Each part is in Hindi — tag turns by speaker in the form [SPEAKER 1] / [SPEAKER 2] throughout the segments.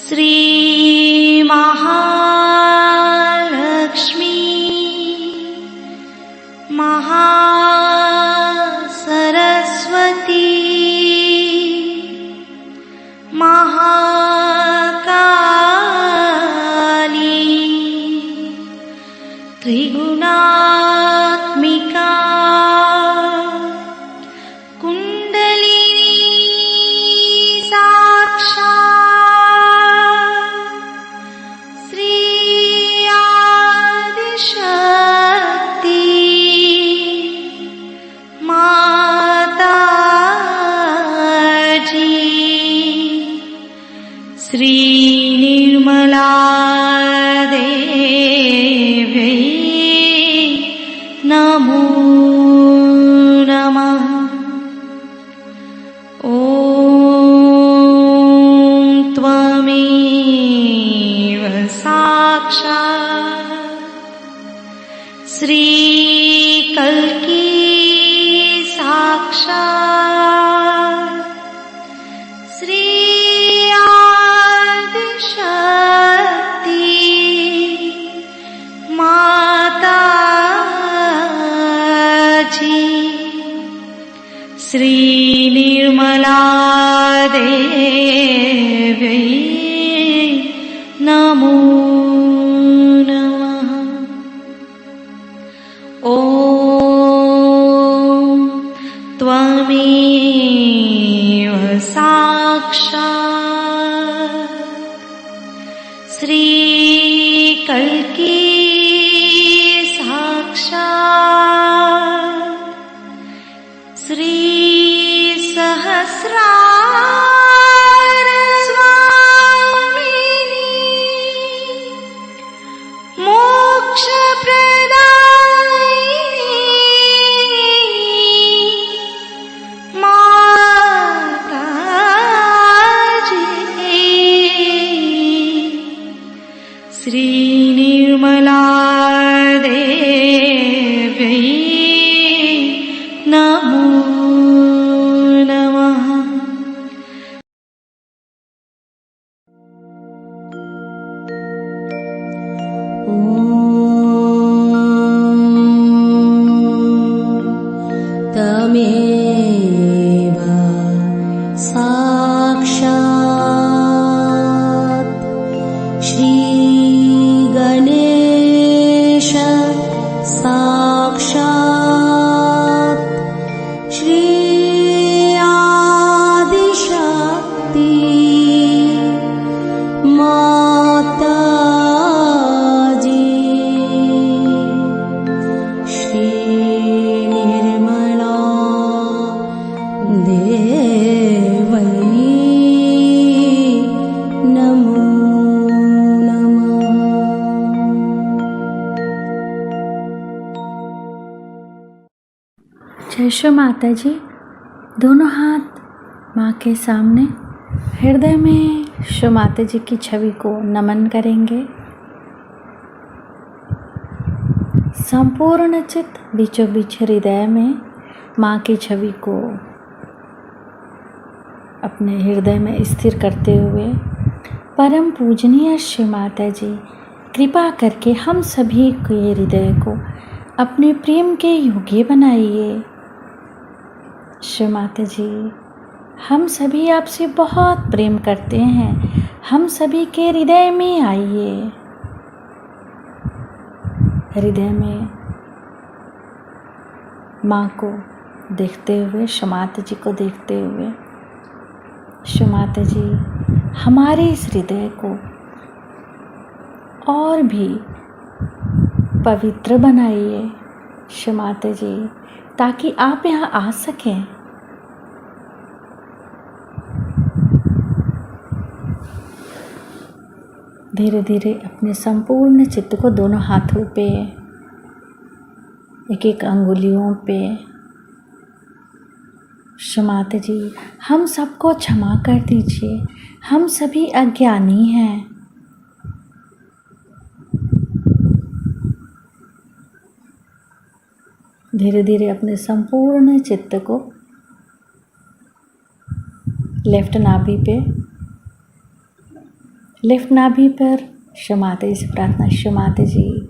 [SPEAKER 1] श्री महालक्ष्मी महासरस्वती महाकाली त्रिगुणात्मिका श्री निर्मला देवी नमो नमः। ॐ त्वमेव साक्षात् श्री कल्की साक्षात् श्री श्री निर्मला देवी नमो नमः। ॐ त्वमेव साक्षात् श्री कल्की साक्षात् श्री सहस्रार स्वामिनी मोक्ष प्रदायिनी माताजी श्री निर्मला देवी नमो
[SPEAKER 2] तमेव साक्षात् श्री गणेश साक्षात् श्री आदिशक्ति माताजी श्री
[SPEAKER 3] जय श्री माता जी। दोनों हाथ माँ के सामने हृदय में श्री माता जी की छवि को नमन करेंगे। संपूर्ण चित्त बीचों बीच हृदय में माँ की छवि को अपने हृदय में स्थिर करते हुए परम पूजनीय श्री माता जी कृपा करके हम सभी के हृदय को अपने प्रेम के योग्य बनाइए। श्री माता जी हम सभी आपसे बहुत प्रेम करते हैं, हम सभी के हृदय में आइए। हृदय में माँ को देखते हुए, श्री माता जी को देखते हुए, श्री माता जी हमारे इस हृदय को और भी पवित्र बनाइए श्री माता जी, ताकि आप यहाँ आ सकें। धीरे धीरे अपने संपूर्ण चित्त को दोनों हाथों पे, एक एक अंगुलियों पे, श्री माता जी हम सबको क्षमा कर दीजिए, हम सभी अज्ञानी हैं। धीरे धीरे अपने संपूर्ण चित्त को लेफ्ट नाभि पे लिफ्ट नाभि पर क्षमाते जी से प्रार्थना। क्षमाते जी,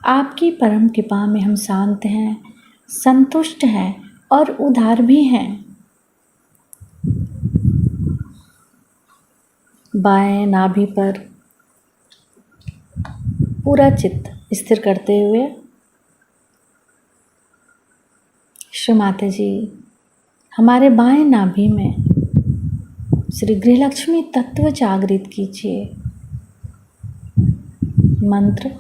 [SPEAKER 3] आपकी परम कृपा में हम शांत हैं, संतुष्ट हैं और उदार भी हैं। बाएं नाभि पर पूरा चित्त स्थिर करते हुए क्षमाते जी, हमारे बाएं नाभि में श्री गृहलक्ष्मी तत्व जागृत कीजिए। मंत्र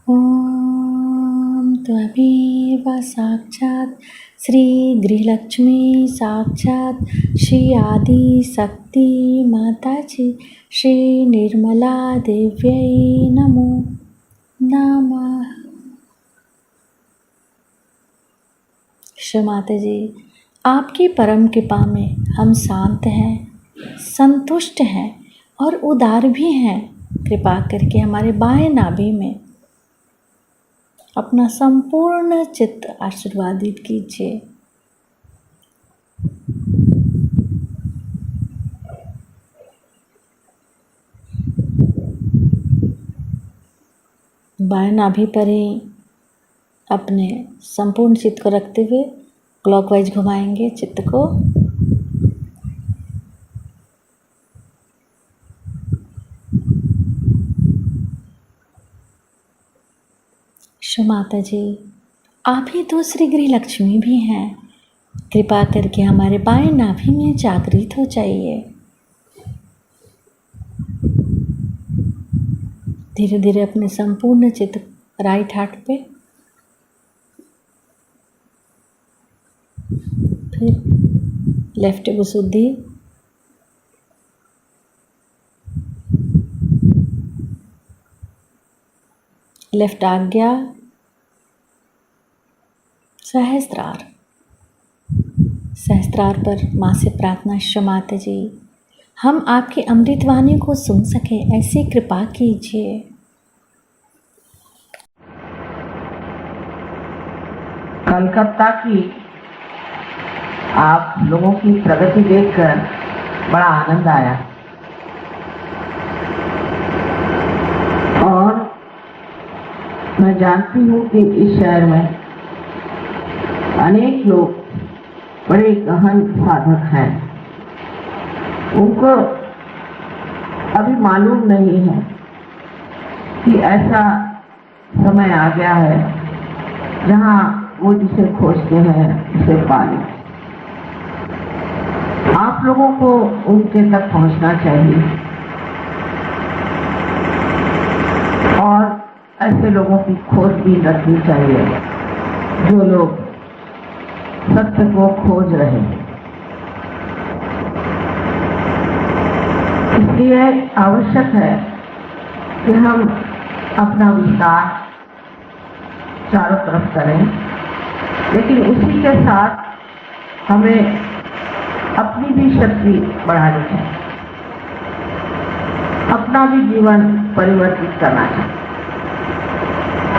[SPEAKER 3] ओम त्वमेव साक्षात श्री गृहलक्ष्मी साक्षात श्री आदि शक्ति माता जी श्री निर्मला देव्यै नमो नमः। क्षमाते जी, आपकी परम कृपा में हम शांत हैं, संतुष्ट हैं और उदार भी हैं। कृपा करके हमारे बाएं नाभि में अपना संपूर्ण चित्त आशीर्वादित कीजिए। बाएं नाभि पर ही अपने संपूर्ण चित्त को रखते हुए क्लॉकवाइज घुमाएंगे चित्त को। माता जी, आप ही तो श्री गृहलक्ष्मी भी हैं। कृपा करके हमारे बाएं नाभि में जागृत हो जाइए। धीरे धीरे अपने संपूर्ण चित्त राइट हार्ट पे, फिर लेफ्ट विशुद्धि, लेफ्ट आज्ञा, सहस्त्रार। सहस्त्रार पर माँ से प्रार्थना। क्षमाते जी, हम आपकी अमृतवाणी को सुन सके ऐसी कृपा कीजिए।
[SPEAKER 4] कलकत्ता की आप लोगों की प्रगति देखकर बड़ा आनंद आया और मैं जानती हूँ कि इस शहर में अनेक लोग बड़े गहन साधक हैं। उनको अभी मालूम नहीं है कि ऐसा समय आ गया है जहाँ वो जिसे खोजते हैं उसे पाले। आप लोगों को उनके तक पहुँचना चाहिए और ऐसे लोगों की खोज भी रखनी चाहिए जो लोग सत्य को खोज रहे हैं। इसलिए आवश्यक है कि हम अपना विस्तार चारों तरफ करें, लेकिन उसी के साथ हमें अपनी भी शक्ति बढ़ानी चाहिए, अपना भी जीवन परिवर्तित करना चाहिए,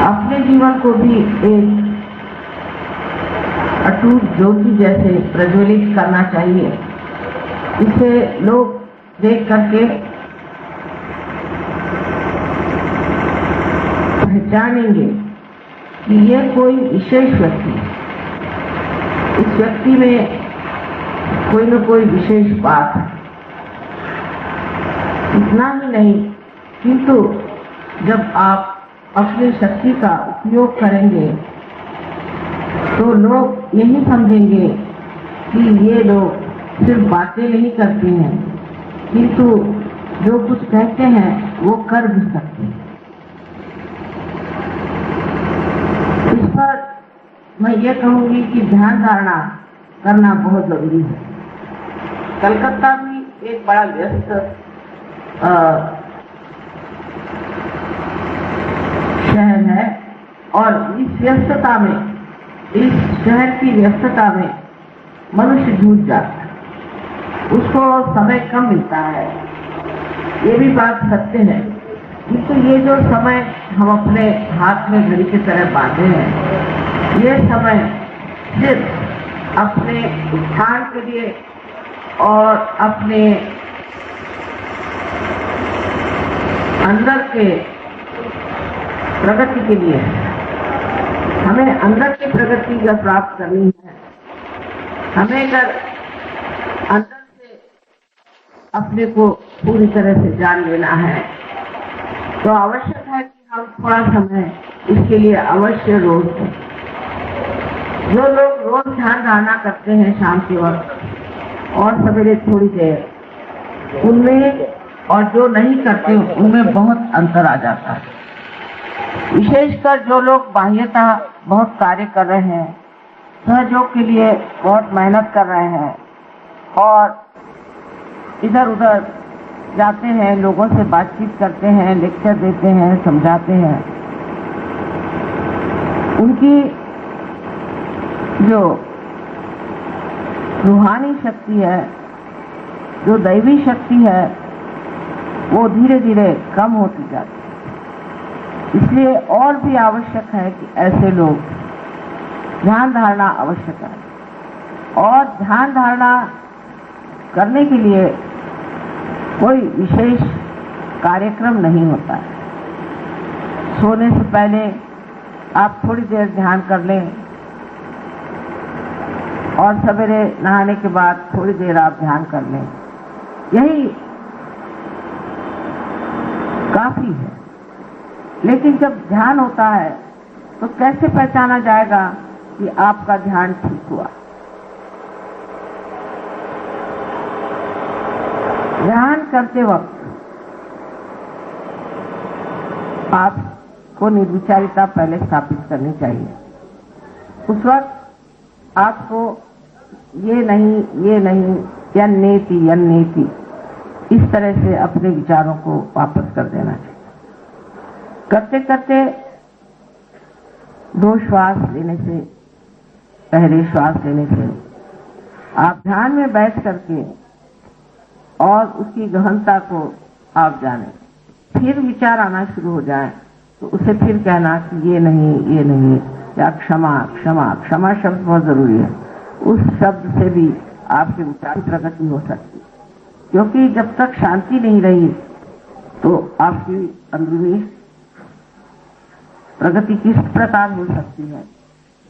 [SPEAKER 4] अपने जीवन को भी एक अटूट ज्योति जैसे प्रज्वलित करना चाहिए। इसे लोग देख करके पहचानेंगे कि ये कोई विशेष व्यक्ति, इस व्यक्ति में कोई न कोई विशेष बात है। इतना ही नहीं, किंतु जब आप अपनी शक्ति का उपयोग करेंगे तो लोग यही समझेंगे कि ये लोग सिर्फ बातें नहीं करते हैं, किंतु जो कुछ कहते हैं वो कर भी सकते हैं। इस पर मैं ये कहूँगी कि ध्यान धारणा करना बहुत जरूरी है। कलकत्ता भी एक बड़ा व्यस्त शहर है और इस व्यस्तता में, इस शहर की व्यस्तता में मनुष्य जूझ जाता है, उसको समय कम मिलता है। ये भी बात सत्य है, किंतु ये जो समय हम अपने हाथ में घड़ी की तरह बांधे हैं, ये समय सिर्फ अपने उत्थान के लिए और अपने अंदर के प्रगति के लिए है। हमें अंदर की प्रगति जब प्राप्त करनी है, हमें अगर अंदर से अपने को पूरी तरह से जान लेना है तो आवश्यक है कि हम थोड़ा समय इसके लिए अवश्य रोज दें। जो लोग रोज ध्यान धारणा करते हैं शाम के वक्त और सवेरे थोड़ी देर, उनमें और जो नहीं करते उनमें बहुत अंतर आ जाता है। विशेषकर जो लोग बाह्यतः बहुत कार्य कर रहे हैं, सहयोग के लिए बहुत मेहनत कर रहे हैं और इधर उधर जाते हैं, लोगों से बातचीत करते हैं, लेक्चर देते हैं, समझाते हैं, उनकी जो रूहानी शक्ति है, जो दैवी शक्ति है, वो धीरे धीरे कम होती जाती है। इसलिए और भी आवश्यक है कि ऐसे लोग ध्यान धारणा आवश्यक है। और ध्यान धारणा करने के लिए कोई विशेष कार्यक्रम नहीं होता है। सोने से पहले आप थोड़ी देर ध्यान कर लें और सवेरे नहाने के बाद थोड़ी देर आप ध्यान कर लें, यही काफी है। लेकिन जब ध्यान होता है तो कैसे पहचाना जाएगा कि आपका ध्यान ठीक हुआ? ध्यान करते वक्त आपको निर्विचारिता पहले स्थापित करनी चाहिए। उस वक्त आपको ये नहीं यन्नेति इस तरह से अपने विचारों को वापस कर देना चाहिए। करते करते 2 श्वास लेने से पहले श्वास लेने से आप ध्यान में बैठ करके और उसकी गहनता को आप जाने, फिर विचार आना शुरू हो जाए तो उसे फिर कहना कि ये नहीं, या क्षमा शब्द बहुत जरूरी है। उस शब्द से भी आपके विचार की प्रगति हो सकती है, क्योंकि जब तक शांति नहीं रही तो आपकी अंदरूनी प्रगति किस प्रकार हो सकती है।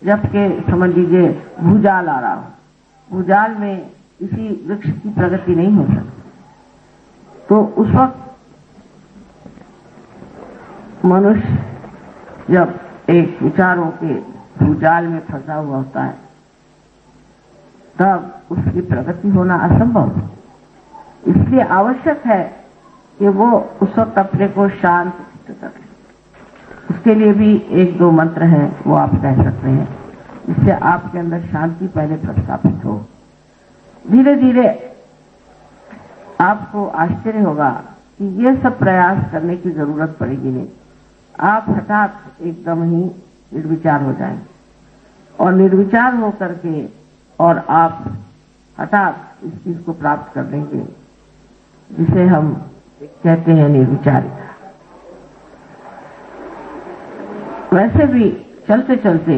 [SPEAKER 4] जबकि समझ लीजिए भूजाल आ रहा हो, भूजाल में किसी वृक्ष की प्रगति नहीं हो सकती, तो उस वक्त मनुष्य जब एक विचारों के भूजाल में फंसा हुआ होता है तब उसकी प्रगति होना असंभव है। इसलिए आवश्यक है कि वो उस वक्त अपने को शांत कर ले। उसके लिए भी 1-2 मंत्र हैं, वो आप कह सकते हैं, जिससे आपके अंदर शांति पहले प्रस्थापित हो। धीरे धीरे आपको आश्चर्य होगा कि ये सब प्रयास करने की जरूरत पड़ेगी नहीं। आप हठात एकदम ही निर्विचार हो जाएंगे और निर्विचार हो करके और आप हठात इस चीज को प्राप्त कर लेंगे जिसे हम कहते हैं निर्विचारिता। वैसे भी चलते चलते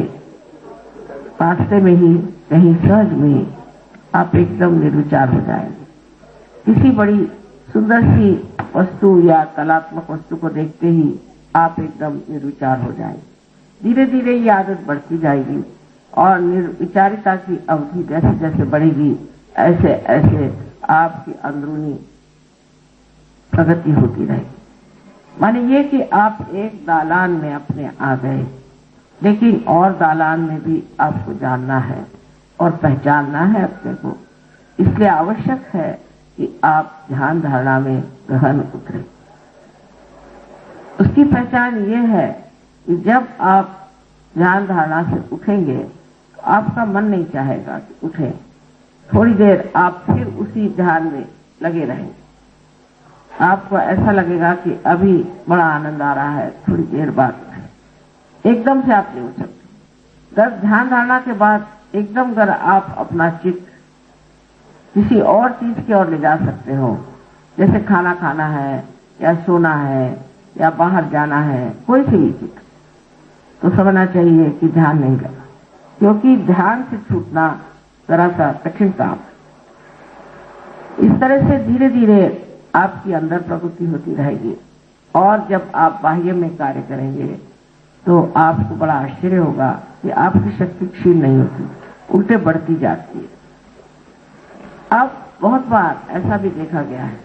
[SPEAKER 4] रास्ते में ही कहीं सहज में आप एकदम निर्विचार हो जाएंगे। किसी बड़ी सुंदर सी वस्तु या कलात्मक वस्तु को देखते ही आप एकदम निर्विचार हो जाएंगे। धीरे धीरे ये आदत बढ़ती जाएगी और निर्विचारिता की अवधि जैसे जैसे बढ़ेगी ऐसे ऐसे आपकी अंदरूनी प्रगति होती रहेगी। माने ये कि आप एक दालान में अपने आ गए, लेकिन और दालान में भी आपको जानना है और पहचानना है अपने को। इसलिए आवश्यक है कि आप ध्यान धारणा में गहन उतरे। उसकी पहचान ये है कि जब आप ध्यान धारणा से उठेंगे तो आपका मन नहीं चाहेगा कि उठें। थोड़ी देर आप फिर उसी ध्यान में लगे रहेंगे। आपको ऐसा लगेगा कि अभी बड़ा आनंद आ रहा है, थोड़ी देर बाद एकदम से आप नहीं उठ सकते। जब ध्यान धारणा के बाद एकदम अगर आप अपना चित्त किसी और चीज की ओर ले जा सकते हो, जैसे खाना खाना है या सोना है या बाहर जाना है, कोई सी भी चीज, तो समझना चाहिए कि ध्यान नहीं लगा, क्योंकि ध्यान से छूटना जरा सा कठिन काम है। इस तरह से धीरे धीरे आपकी अंदर प्रवृत्ति होती रहेगी और जब आप बाह्य में कार्य करेंगे तो आपको बड़ा आश्चर्य होगा कि आपकी शक्ति क्षीण नहीं होती, उल्टे बढ़ती जाती है। अब बहुत बार ऐसा भी देखा गया है,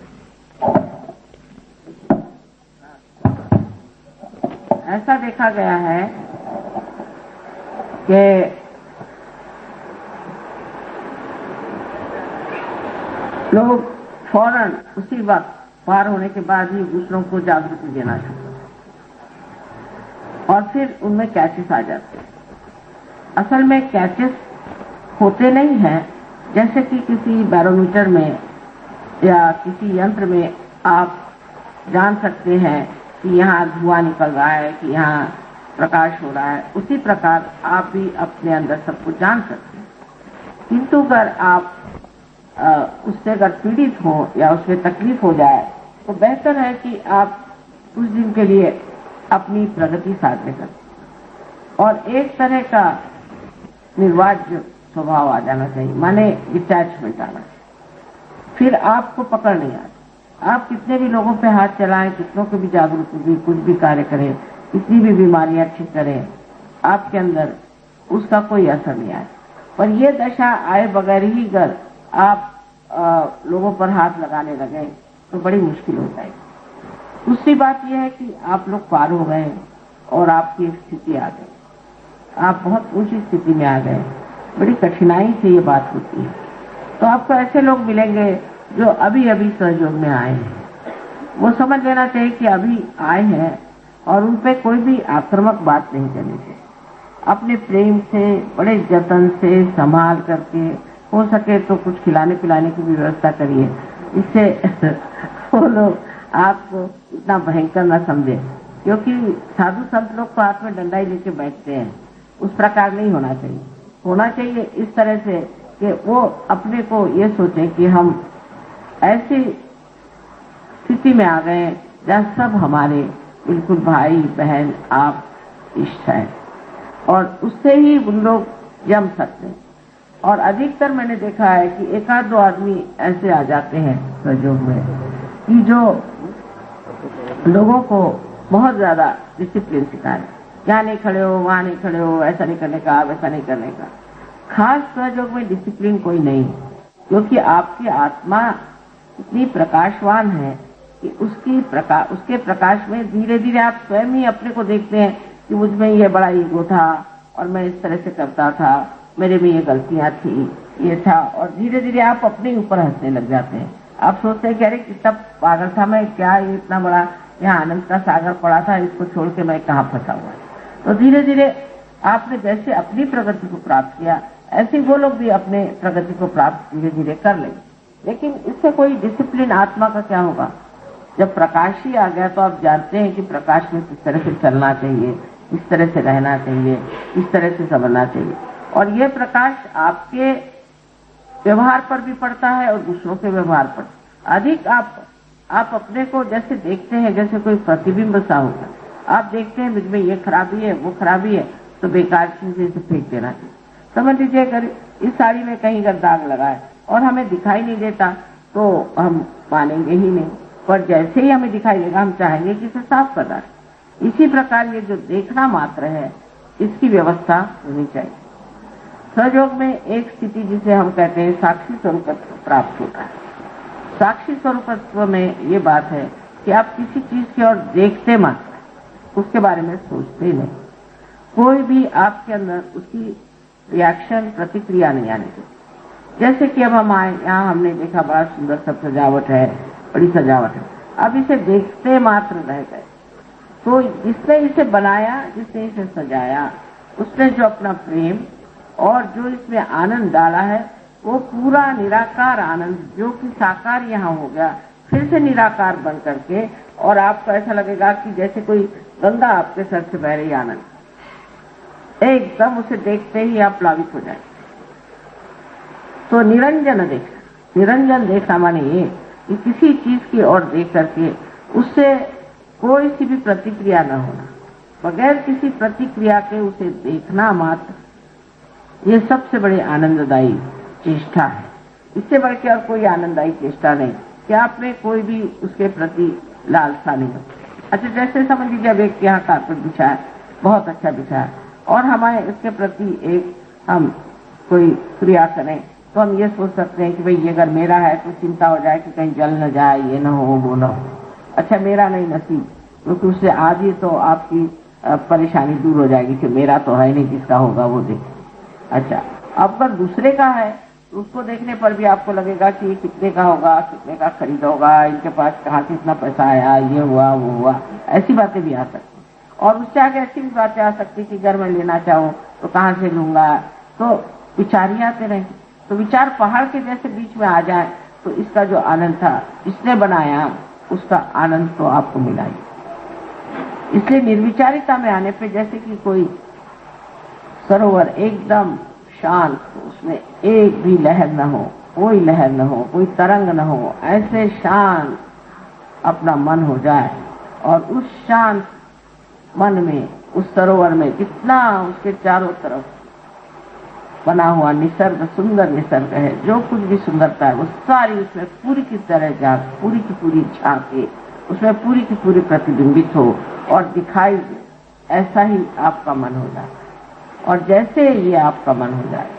[SPEAKER 4] ऐसा देखा गया है कि लोग फौरन उसी वक्त पार होने के बाद ही दूसरों को जागृति देना शुरू, और फिर उनमें कैचेस आ जाते हैं। असल में कैचेस होते नहीं हैं, जैसे कि किसी बैरोमीटर में या किसी यंत्र में आप जान सकते हैं कि यहाँ धुआं निकल रहा है, कि यहाँ प्रकाश हो रहा है, उसी प्रकार आप भी अपने अंदर सब कुछ जान सकते हैं। किंतु अगर आप उससे अगर पीड़ित हो या उसमें तकलीफ हो जाए तो बेहतर है कि आप कुछ दिन के लिए अपनी प्रगति साधने करें और एक तरह का निर्वाज्य स्वभाव आ जाना चाहिए, माने डिटैचमेंट आना। फिर आपको पकड़ नहीं आती। आप कितने भी लोगों पे हाथ चलाएं, कितनों को भी जागरूक भी कुछ भी कार्य करें, कितनी भी बीमारियां ठीक करें, आपके अंदर उसका कोई असर नहीं आए। पर यह दशा आए बगैर ही अगर आप लोगों पर हाथ लगाने लगे तो बड़ी मुश्किल हो जाएगी। दूसरी बात यह है कि आप लोग पार हो गए और आपकी एक स्थिति आ गई, आप बहुत ऊंची स्थिति में आ गए, बड़ी कठिनाई से ये बात होती है। तो आपको ऐसे लोग मिलेंगे जो अभी अभी सहयोग में आए हैं, वो समझ लेना चाहिए कि अभी आए हैं और उन पे कोई भी आक्रामक बात नहीं करनी चाहिए। अपने प्रेम से, बड़े जतन से संभाल करके, हो सके तो कुछ खिलाने पिलाने की भी व्यवस्था करिए, इससे वो लोग आपको इतना भयंकर न समझे, क्योंकि साधु संत लोग तो हाथ में डंडा ही लेके बैठते हैं। उस प्रकार नहीं होना चाहिए। होना चाहिए इस तरह से कि वो अपने को ये सोचे कि हम ऐसी स्थिति में आ गए जहाँ सब हमारे बिल्कुल भाई बहन आप इष्ट हैं, और उससे ही उन लोग जम सकते हैं। और अधिकतर मैंने देखा है कि एक आध दो आदमी ऐसे आ जाते हैं सहयोग में कि जो लोगों को बहुत ज्यादा डिसिप्लिन सिखाए, यहाँ नहीं खड़े हो, वहां नहीं खड़े हो, ऐसा नहीं करने का, वैसा नहीं करने का। खास सहयोग में डिसिप्लिन कोई नहीं, क्योंकि आपकी आत्मा इतनी प्रकाशवान है कि उसके प्रकाश में धीरे धीरे आप स्वयं ही अपने को देखते हैं कि मुझ में ये बड़ा ईगो था और मैं इस तरह से करता था, मेरे में ये गलतियां थी, ये था, और धीरे धीरे आप अपने ऊपर हंसने लग जाते हैं। आप सोचते हैं कि अरे कितना पागल था मैं, क्या ये इतना बड़ा यहाँ आनंद का सागर पड़ा था, इसको छोड़ के मैं कहाँ फंसा हुआ। तो धीरे धीरे आपने जैसे अपनी प्रगति को प्राप्त किया, ऐसे वो लोग भी अपने प्रगति को प्राप्त धीरे धीरे कर लेंगे। लेकिन इससे कोई डिसिप्लिन आत्मा का क्या होगा? जब प्रकाश ही आ गया तो आप जानते हैं कि प्रकाश में किस तरह से चलना चाहिए, किस तरह से रहना चाहिए, किस तरह से समझना चाहिए। और ये प्रकाश आपके व्यवहार पर भी पड़ता है और दूसरों के व्यवहार पर। अधिक आप अपने को जैसे देखते हैं, जैसे कोई प्रतिबिंब सा होता है। आप देखते हैं मुझ में ये खराबी है, वो खराबी है, तो बेकार चीजें से फेंक देना चाहिए। समझ लीजिए अगर इस साड़ी में कहीं अगर दाग लगा है और हमें दिखाई नहीं देता तो हम मानेंगे ही नहीं, पर जैसे ही हमें दिखाई देगा हम चाहेंगे कि इसे साफ कर डालें। इसी प्रकार ये जो देखना मात्र है, इसकी व्यवस्था होनी चाहिए। सहयोग में एक स्थिति जिसे हम कहते हैं साक्षी स्वरूपत्व प्राप्त होता है। साक्षी स्वरूपत्व में ये बात है कि आप किसी चीज की ओर देखते मात्र, उसके बारे में सोचते ही नहीं। कोई भी आपके अंदर उसकी रिएक्शन, प्रतिक्रिया नहीं आने देती। जैसे कि अब हम आए, यहाँ हमने देखा बड़ा सुंदर सब सजावट है, बड़ी सजावट है, अब इसे देखते मात्र रह गए। तो जिसने इसे बनाया, जिसने इसे सजाया, उसने जो अपना प्रेम और जो इसमें आनंद डाला है, वो पूरा निराकार आनंद जो कि साकार यहाँ हो गया, फिर से निराकार बन करके, और आपको ऐसा लगेगा कि जैसे कोई गंगा आपके सर से बह रही आनंद, एकदम उसे देखते ही आप प्लावित हो जाए। तो निरंजन देखना, निरंजन देखना माने ये कि किसी चीज की ओर देख करके उससे कोई सी भी प्रतिक्रिया न होना, बगैर किसी प्रतिक्रिया के उसे देखना मात्र, ये सबसे बड़ी आनंददायी चेष्टा है। इससे बढ़ के और कोई आनंददायी चेष्टा नहीं कि आप में कोई भी उसके प्रति लालसा नहीं हो। अच्छा, जैसे समझ लीजिए अब एक यहाँ कारपेट बिछा है, बहुत अच्छा बिछा है, और हमारे इसके प्रति एक हम कोई क्रिया करें तो हम ये सोच सकते हैं कि भाई ये अगर मेरा है तो चिंता हो जाए कि कहीं जल न जाए, ये न हो वो न हो। अच्छा, मेरा नहीं नसीब, क्योंकि उससे आधी तो आपकी परेशानी दूर हो जाएगी कि मेरा तो है नहीं, जिसका होगा वो देखे। अच्छा, अब अगर दूसरे का है तो उसको देखने पर भी आपको लगेगा कि ये कितने का होगा, कितने का खरीदा होगा, इनके पास कहाँ से इतना पैसा आया, ये हुआ वो हुआ, ऐसी बातें भी आ सकती। और उससे आगे ऐसी भी बातें आ सकती कि अगर मैं लेना चाहूँ तो कहाँ से लूंगा, तो विचार ही आते रहेंगे। तो विचार पहाड़ के जैसे बीच में आ जाए तो इसका जो आनंद था, जिसने बनाया उसका आनंद तो आपको मिला ही। इसलिए निर्विचारिता में आने पे जैसे कि कोई सरोवर एकदम शांत, उसमें एक भी लहर न हो, कोई लहर न हो, कोई तरंग न हो, ऐसे शांत अपना मन हो जाए, और उस शांत मन में, उस सरोवर में जितना उसके चारों तरफ बना हुआ निसर्ग, सुंदर निसर्ग है, जो कुछ भी सुंदरता है वो सारी उसमें पूरी की तरह झांक, पूरी की पूरी झांके, उसमें पूरी की पूरी प्रतिबिंबित हो और दिखाई दे, ऐसा ही आपका मन हो जाए। और जैसे ये आपका मन हो जाए,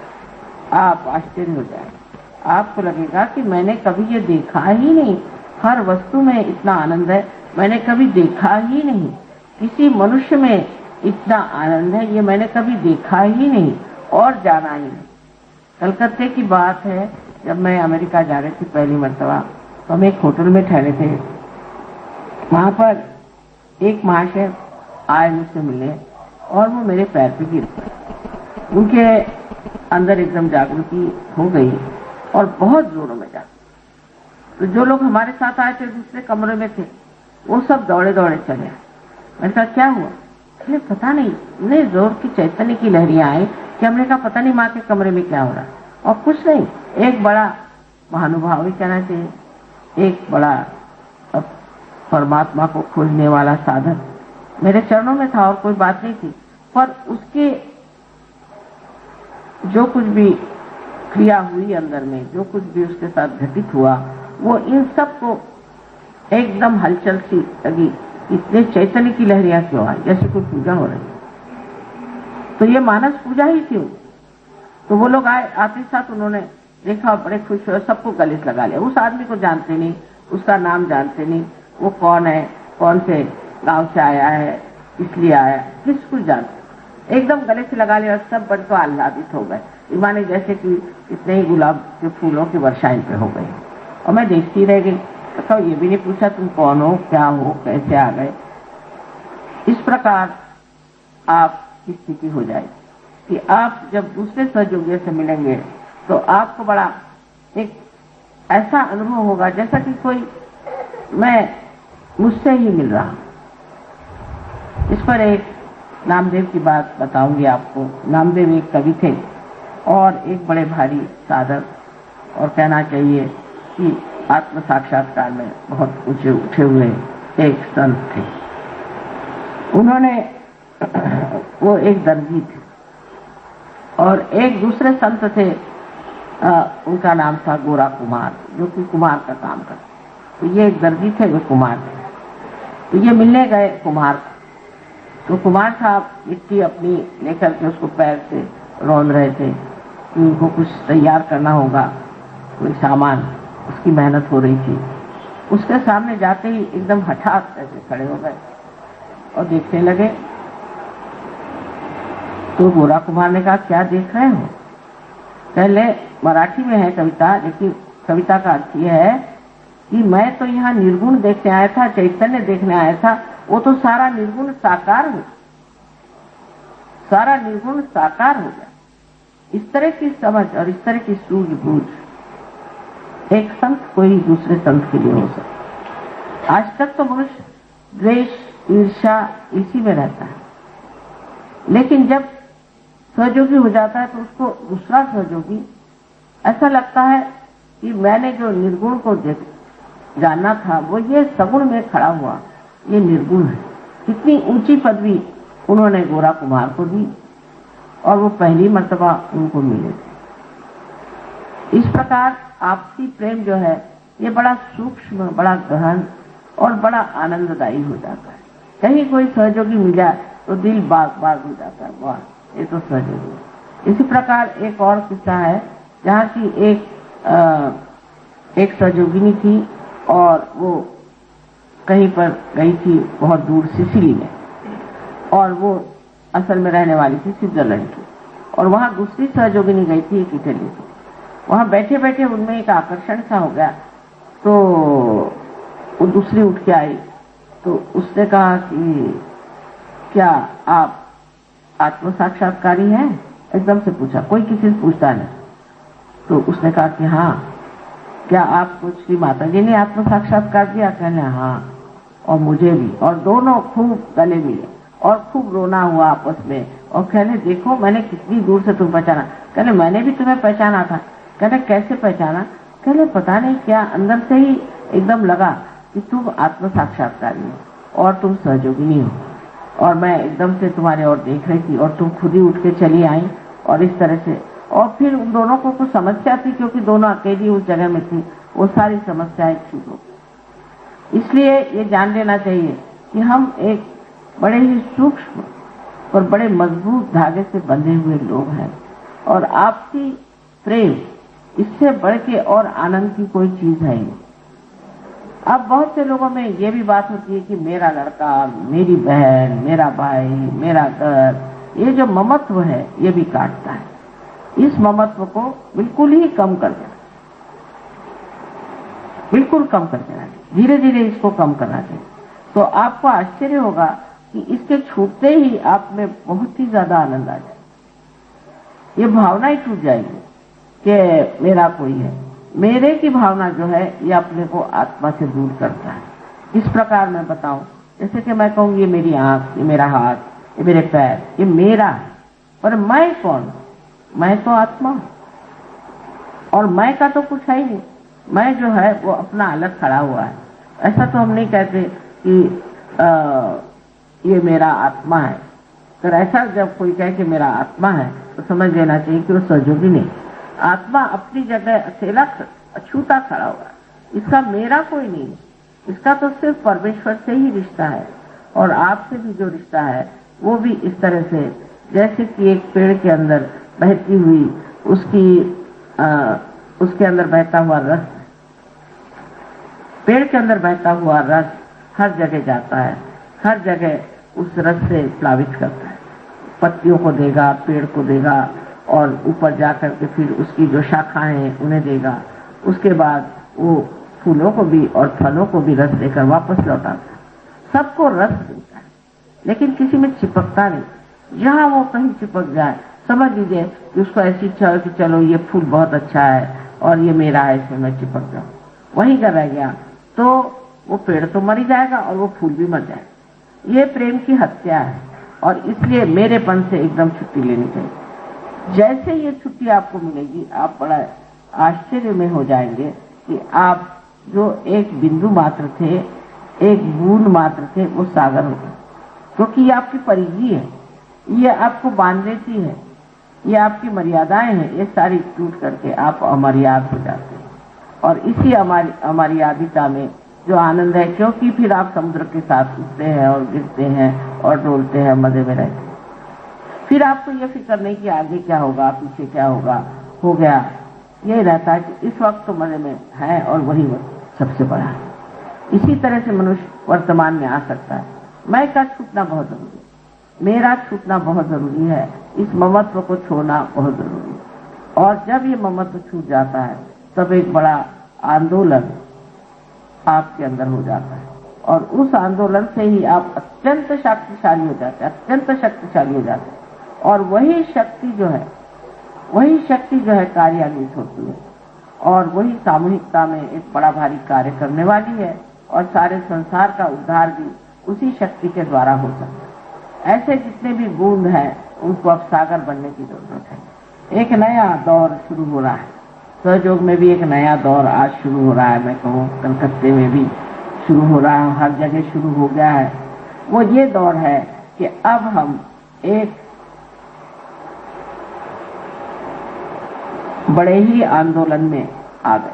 [SPEAKER 4] आप आश्चर्य हो जाए, आपको लगेगा कि मैंने कभी ये देखा ही नहीं, हर वस्तु में इतना आनंद है, मैंने कभी देखा ही नहीं, किसी मनुष्य में इतना आनंद है, ये मैंने कभी देखा ही नहीं और जाना ही नहीं। कलकत्ते की बात है, जब मैं अमेरिका जा रही थी पहली मर्तबा, तो हम एक होटल में ठहरे थे। वहां पर एक महाशय आए मुझसे मिलने, और वो मेरे पैर पे गिर पड़े। उनके अंदर एकदम जागृति हो गई और बहुत जोरों में जागृति। तो जो लोग हमारे साथ आए थे दूसरे कमरे में थे, वो सब दौड़े दौड़े चले आए। मैंने कहा क्या हुआ? अरे पता नहीं, इतने जोर की चैतन्य की लहरियां आई कि हमने कहा पता नहीं माँ के कमरे में क्या हो रहा है। और कुछ नहीं, एक बड़ा महानुभाव ही कहना चाहिए, एक बड़ा परमात्मा को खोजने वाला साधन मेरे चरणों में था, और कोई बात नहीं थी, पर उसके जो कुछ भी क्रिया हुई अंदर में, जो कुछ भी उसके साथ घटित हुआ, वो इन सब को एकदम हलचल सी लगी। इतने चैतन्य की लहरियां क्यों आई, जैसे कोई पूजा हो रही। तो ये मानस पूजा ही क्यों? तो वो लोग आए, आते साथ उन्होंने देखा, बड़े खुश हुए, सबको गले से लगा लिया। उस आदमी को जानते नहीं, उसका नाम जानते नहीं, वो कौन है, कौन से गांव से आया है, इसलिए आया, किसको जानते, एकदम गले से लगा लिया। सब बड़े तो आह्लादित हो गए, माने जैसे कि इतने ही गुलाब के फूलों की वर्षा इन पे हो गई। और मैं देखती रह गई, तो ये भी नहीं पूछा तुम कौन हो, क्या हो, कैसे आ गए। इस प्रकार आपकी स्थिति हो जाएगी कि आप जब दूसरे सहयोगियों से मिलेंगे तो आपको बड़ा एक ऐसा अनुभव होगा जैसा कि कोई मैं मुझसे ही मिल रहा। इस पर एक नामदेव की बात बताऊंगी आपको। नामदेव एक कवि थे और एक बड़े भारी साधक, और कहना चाहिए कि आत्म साक्षात्कार में बहुत ऊंचे उठे हुए एक संत थे। उन्होंने वो एक दर्जी थे और एक दूसरे संत थे, उनका नाम था गोरा कुमार, जो कि कुमार का काम करते। तो ये एक दर्जी थे, वो कुमार थे। तो ये मिलने गए कुमार को, तो कुमार साहब मिट्टी अपनी लेकर के उसको पैर से रौंद रहे थे कि उनको कुछ तैयार करना होगा, कोई सामान, उसकी मेहनत हो रही थी। उसके सामने जाते ही एकदम हठात ऐसे खड़े हो गए और देखने लगे। तो गोरा कुमार ने कहा क्या देख रहे हो? पहले मराठी में है कविता, लेकिन कविता का अर्थ यह है कि मैं तो यहाँ निर्गुण देखने आया था, चैतन्य देखने आया था, वो तो सारा निर्गुण साकार हो, सारा निर्गुण साकार हो गया। इस तरह की समझ और इस तरह की सूझबूझ एक संत कोई दूसरे संत के लिए हो सकता। आज तक तो मनुष्य द्वेष, ईर्ष्या इसी में रहता है, लेकिन जब सहयोगी हो जाता है तो उसको दूसरा सहयोगी ऐसा लगता है कि मैंने जो निर्गुण को जानना था वो ये सगुण में खड़ा हुआ, ये निर्गुण है। कितनी ऊंची पदवी उन्होंने गोरा कुमार को दी और वो पहली मर्तबा उनको मिले थे। इस प्रकार आपसी प्रेम जो है ये बड़ा सूक्ष्म, बड़ा गहन और बड़ा आनंददायी हो जाता है। कहीं कोई सहयोगी मिल जाए तो दिल बाग बाग हो जाता है, वाह ये तो सहयोगी है। इसी प्रकार एक और किस्सा है जहाँ की एक सहयोगिनी थी और वो कहीं पर गई थी बहुत दूर सिसिली में, और वो असल में रहने वाली थी स्विट्जरलैंड की, और वहाँ दूसरी सहयोगिनी गई थी एक इटली की। वहाँ बैठे बैठे उनमें एक आकर्षण सा हो गया, तो वो दूसरी उठ के आई, तो उसने कहा कि क्या आप आत्म साक्षात्कारी हैं? एकदम से पूछा, कोई किसी से पूछता नहीं। तो उसने कहा कि हाँ, क्या आपको श्री माता जी ने आत्म साक्षात्कार दिया? कहने हाँ, और मुझे भी, और दोनों खूब गले मिले और खूब रोना हुआ आपस में, और कहने देखो मैंने कितनी दूर से तुम पहचाना। कहने मैंने भी तुम्हें पहचाना था। कहने कैसे पहचाना? कहने पता नहीं क्या अंदर से ही एकदम लगा कि तुम आत्म साक्षात्कारी हो और तुम सहयोगिनी हो, और मैं एकदम से तुम्हारे और देख रही थी और तुम खुद ही उठ के चली आई, और इस तरह से। और फिर उन दोनों को कुछ समस्या थी क्योंकि दोनों अकेली उस जगह में थी, वो सारी समस्याएं छूट हो गई। इसलिए ये जान लेना चाहिए कि हम एक बड़े ही सूक्ष्म और बड़े मजबूत धागे से बंधे हुए लोग हैं, और आपसी प्रेम इससे बढ़ के और आनंद की कोई चीज है नहीं। अब बहुत से लोगों में ये भी बात होती है कि मेरा लड़का, मेरी बहन, मेरा भाई, मेरा घर, ये जो ममत्व है ये भी काटता है। इस ममत्व को बिल्कुल ही कम कर देना, बिल्कुल कम कर देना, धीरे धीरे इसको कम करना चाहिए। तो आपको आश्चर्य होगा कि इसके छूटते ही आप में बहुत ही ज्यादा आनंद आ जाए, ये भावना ही टूट जाएगी कि मेरा कोई है। मेरे की भावना जो है ये अपने को आत्मा से दूर करता है। इस प्रकार मैं बताऊं, जैसे कि मैं कहूँ ये मेरी आंख, ये मेरा हाथ, ये मेरे पैर, ये मेरा है, पर मैं कौन? मैं तो आत्मा हूं, और मैं का तो कुछ है ही नहीं। मैं जो है वो अपना अलग खड़ा हुआ है। ऐसा तो हम नहीं कहते कि ये मेरा आत्मा है। तो ऐसा जब कोई कहे कि मेरा आत्मा है तो समझ लेना चाहिए कि वो सहयोगी नहीं। आत्मा अपनी जगह अकेला अछूता खड़ा हुआ है, इसका मेरा कोई नहीं, इसका तो सिर्फ परमेश्वर से ही रिश्ता है, और आपसे भी जो रिश्ता है वो भी इस तरह से, जैसे कि एक पेड़ के अंदर बहती हुई उसके अंदर बहता हुआ रस, पेड़ के अंदर बहता हुआ रस हर जगह जाता है, हर जगह उस रस से प्लावित करता है, पत्तियों को देगा, पेड़ को देगा, और ऊपर जाकर के फिर उसकी जो शाखाएं हैं उन्हें देगा। उसके बाद वो फूलों को भी और फलों को भी रस देकर वापस लौटाता है। सबको रस देता है, लेकिन किसी में चिपकता नहीं। जहाँ वो कहीं चिपक जाए समझ लीजिए कि उसको ऐसी इच्छा हो कि चलो ये फूल बहुत अच्छा है और ये मेरा है, इसमें मैं चिपक जाऊं, वहीं का रह गया तो वो पेड़ तो मर ही जाएगा और वो फूल भी मर जाएगा। ये प्रेम की हत्या है, और इसलिए मेरेपन से एकदम छुट्टी लेनी चाहिए। जैसे ये छुट्टी आपको मिलेगी आप बड़ा आश्चर्य में हो जाएंगे कि आप जो एक बिंदु मात्र थे, एक बूंद मात्र थे, वो सागर हो गए, क्योंकि ये आपकी परिधि है, ये आपको बांध लेती है, ये आपकी मर्यादाएं हैं, ये सारी टूट करके आप अमर्याद हो जाते हैं। और इसी अमर्यादिता में जो आनंद है, क्योंकि फिर आप समुद्र के साथ उठते हैं और गिरते हैं और डोलते हैं, मजे में रहते हैं। फिर आपको ये फिक्र नहीं कि आगे क्या होगा, पीछे क्या होगा, हो गया। ये रहता है कि इस वक्त तो मजे में है और वही वक्त सबसे बड़ा है। इसी तरह से मनुष्य वर्तमान में आ सकता है। मैं का छूटना बहुत जरूरी है, मेरा छूटना बहुत जरूरी है, इस ममत्व को छोड़ना बहुत जरूरी है। और जब ये ममत्व छूट जाता है तब एक बड़ा आंदोलन आपके अंदर हो जाता है, और उस आंदोलन से ही आप अत्यंत शक्तिशाली हो जाते हैं, अत्यंत शक्तिशाली हो जाते हैं। और वही शक्ति जो है कार्यान्वित होती है, और वही सामूहिकता में एक बड़ा भारी कार्य करने वाली है, और सारे संसार का उद्धार भी उसी शक्ति के द्वारा हो सकता है। ऐसे जितने भी बूंद हैं उनको अब सागर बनने की जरूरत है। एक नया दौर शुरू हो रहा है, सहयोग में भी एक नया दौर आज शुरू हो रहा है। मैं कहूँ कलकत्ते में भी शुरू हो रहा है, हर जगह शुरू हो गया है। वो ये दौर है कि अब हम एक बड़े ही आंदोलन में आ गए,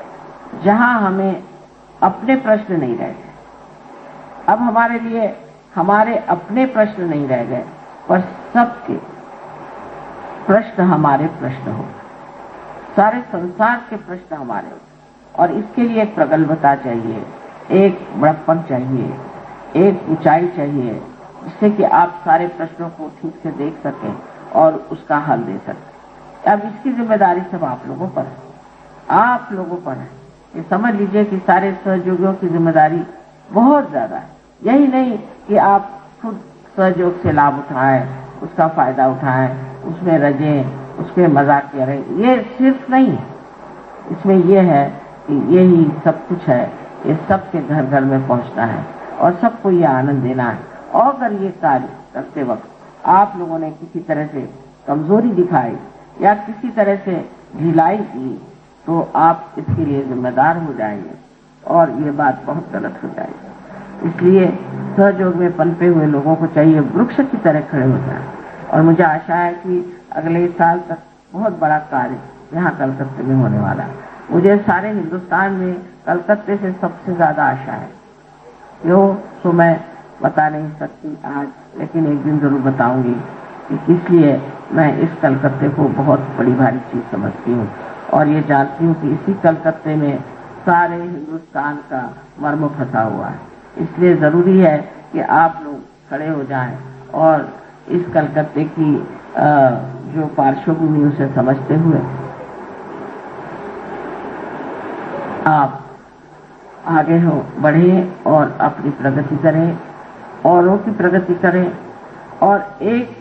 [SPEAKER 4] जहां हमें अपने प्रश्न नहीं रहते। अब हमारे लिए हमारे अपने प्रश्न नहीं रह गए, पर सबके प्रश्न हमारे प्रश्न हो, सारे संसार के प्रश्न हमारे हो। और इसके लिए एक प्रगल्भता चाहिए, एक बड़प्पन चाहिए, एक ऊंचाई चाहिए, जिससे कि आप सारे प्रश्नों को ठीक से देख सकें और उसका हल दे सकें। अब इसकी जिम्मेदारी सब आप लोगों पर है, आप लोगों पर है। ये समझ लीजिए कि सारे सहयोगियों की जिम्मेदारी बहुत ज्यादा है। यही नहीं कि आप खुद सहयोग से लाभ उठाएं, उसका फायदा उठाएं, उसमें रजें, उसमें मजाक करें, ये सिर्फ नहीं है। इसमें ये है कि यही सब कुछ है, ये सबके घर घर में पहुंचना है और सबको ये आनंद देना है। और अगर ये कार्य करते वक्त आप लोगों ने किसी तरह से कमजोरी दिखाई या किसी तरह से ढिलाई की, तो आप इसके लिए जिम्मेदार हो जाएंगे और ये बात बहुत गलत हो जाएगी। इसलिए सहयोग में पनपे हुए लोगों को चाहिए वृक्ष की तरह खड़े हो जाए। और मुझे आशा है कि अगले साल तक बहुत बड़ा कार्य यहाँ कलकत्ते में होने वाला है। मुझे सारे हिंदुस्तान में कलकत्ते से सबसे ज्यादा आशा है। क्यों तो मैं बता नहीं सकती आज, लेकिन एक दिन जरूर बताऊंगी कि इसलिए मैं इस कलकत्ते को बहुत बड़ी भारी चीज समझती हूँ और ये जानती हूँ कि इसी कलकत्ते में सारे हिंदुस्तान का मर्म फंसा हुआ है। इसलिए जरूरी है कि आप लोग खड़े हो जाएं और इस कलकत्ते की जो पार्श्वभूमि उसे समझते हुए आप आगे हो बढ़े और अपनी प्रगति करें, औरों की प्रगति करें और एक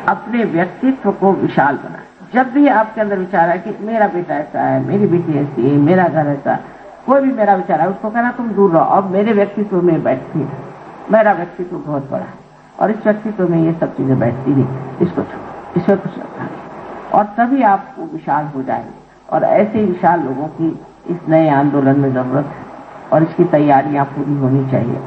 [SPEAKER 4] अपने व्यक्तित्व को विशाल बनाए। जब भी आपके अंदर विचार है कि मेरा बेटा ऐसा है, मेरी बेटी ऐसी है, मेरा घर ऐसा, कोई भी मेरा विचार है, उसको कहना तुम दूर रहो, अब मेरे व्यक्तित्व में बैठती है, मेरा व्यक्तित्व बहुत बड़ा है और इस व्यक्तित्व में ये सब चीजें बैठती नहीं, इसको छोड़ो, इसमें कुछ रखा है और तभी आपको विशाल हो जाएंगे। और ऐसे विशाल लोगों की इस नए आंदोलन में जरूरत है और इसकी तैयारियां पूरी होनी चाहिए।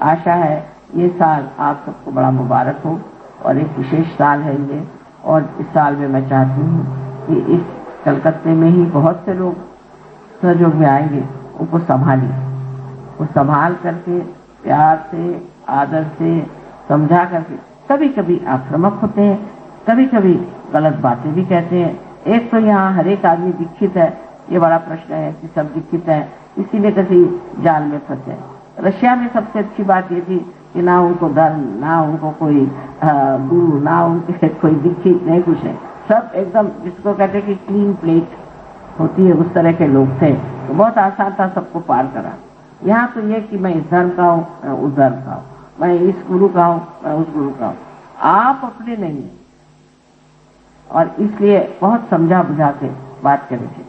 [SPEAKER 4] आशा है ये साल आप सबको बड़ा मुबारक हो और एक विशेष साल है ये। और इस साल में मैं चाहती हूँ कि इस कलकत्ते में ही बहुत से लोग सहयोग में आएंगे, उनको संभालिए, वो संभाल करके प्यार से, आदर से, समझा करके। कभी कभी आक्रामक होते हैं, कभी कभी गलत बातें भी कहते हैं। एक तो यहाँ हर एक आदमी दीक्षित है, ये बड़ा प्रश्न है कि सब दीक्षित है, इसीलिए किसी जाल में फंसे। रशिया में सबसे अच्छी बात ये थी कि ना उनको धर्म, ना उनको कोई गुरु, ना उनके कोई दीक्षित, नहीं कुछ नहीं, सब एकदम जिसको कहते हैं कि क्लीन प्लेट होती है, उस तरह के लोग थे। तो बहुत आसान था सबको पार करा। यहाँ तो ये कि मैं इस धर्म का हूँ, मैं उस धर्म का हूँ, मैं इस गुरु का हूँ, मैं उस गुरु का हूँ, आप अपने नहीं हैं। और इसलिए बहुत समझा बुझा के बात करनी चाहिए।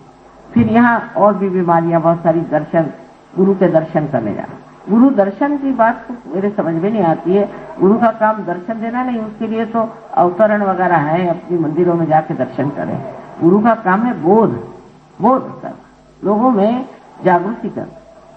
[SPEAKER 4] फिर यहाँ और भी बीमारियां बहुत सारी, दर्शन, गुरु के दर्शन करने जाना। गुरु दर्शन की बात तो मेरे समझ में नहीं आती है। गुरु का काम दर्शन देना नहीं, उसके लिए तो अवतरण वगैरह है, अपनी मंदिरों में जाके दर्शन करें। गुरु का काम है बोध कर, लोगों में जागृति कर।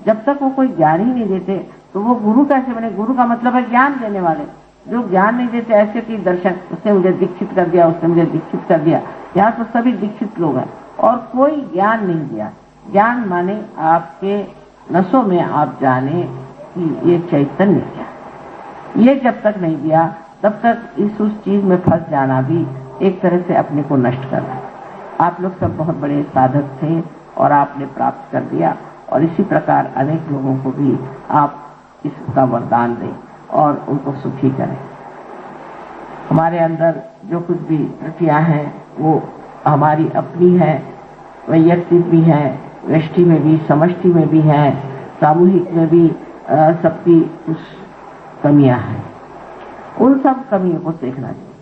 [SPEAKER 4] जब तक वो कोई ज्ञान ही नहीं देते तो वो गुरु कैसे बने? गुरु का मतलब है ज्ञान देने वाले। जो ज्ञान नहीं देते, ऐसे कि दर्शन, उसने मुझे दीक्षित कर दिया, उसने मुझे दीक्षित कर दिया। यहाँ तो सभी दीक्षित लोग हैं और कोई ज्ञान नहीं दिया। ज्ञान माने आपके नसों में आप जाने कि ये चैतन्य क्या है। ये जब तक नहीं दिया तब तक इस उस चीज में फंस जाना भी एक तरह से अपने को नष्ट करना। आप लोग सब बहुत बड़े साधक थे और आपने प्राप्त कर दिया और इसी प्रकार अनेक लोगों को भी आप इसका वरदान दें और उनको सुखी करें। हमारे अंदर जो कुछ भी त्रुटियां हैं वो हमारी अपनी है, वैयक्तिक भी है, व्यष्टि में भी, समष्टि में भी है, सामूहिक में भी सबकी कुछ कमियां हैं। उन सब कमियों को देखना चाहिए।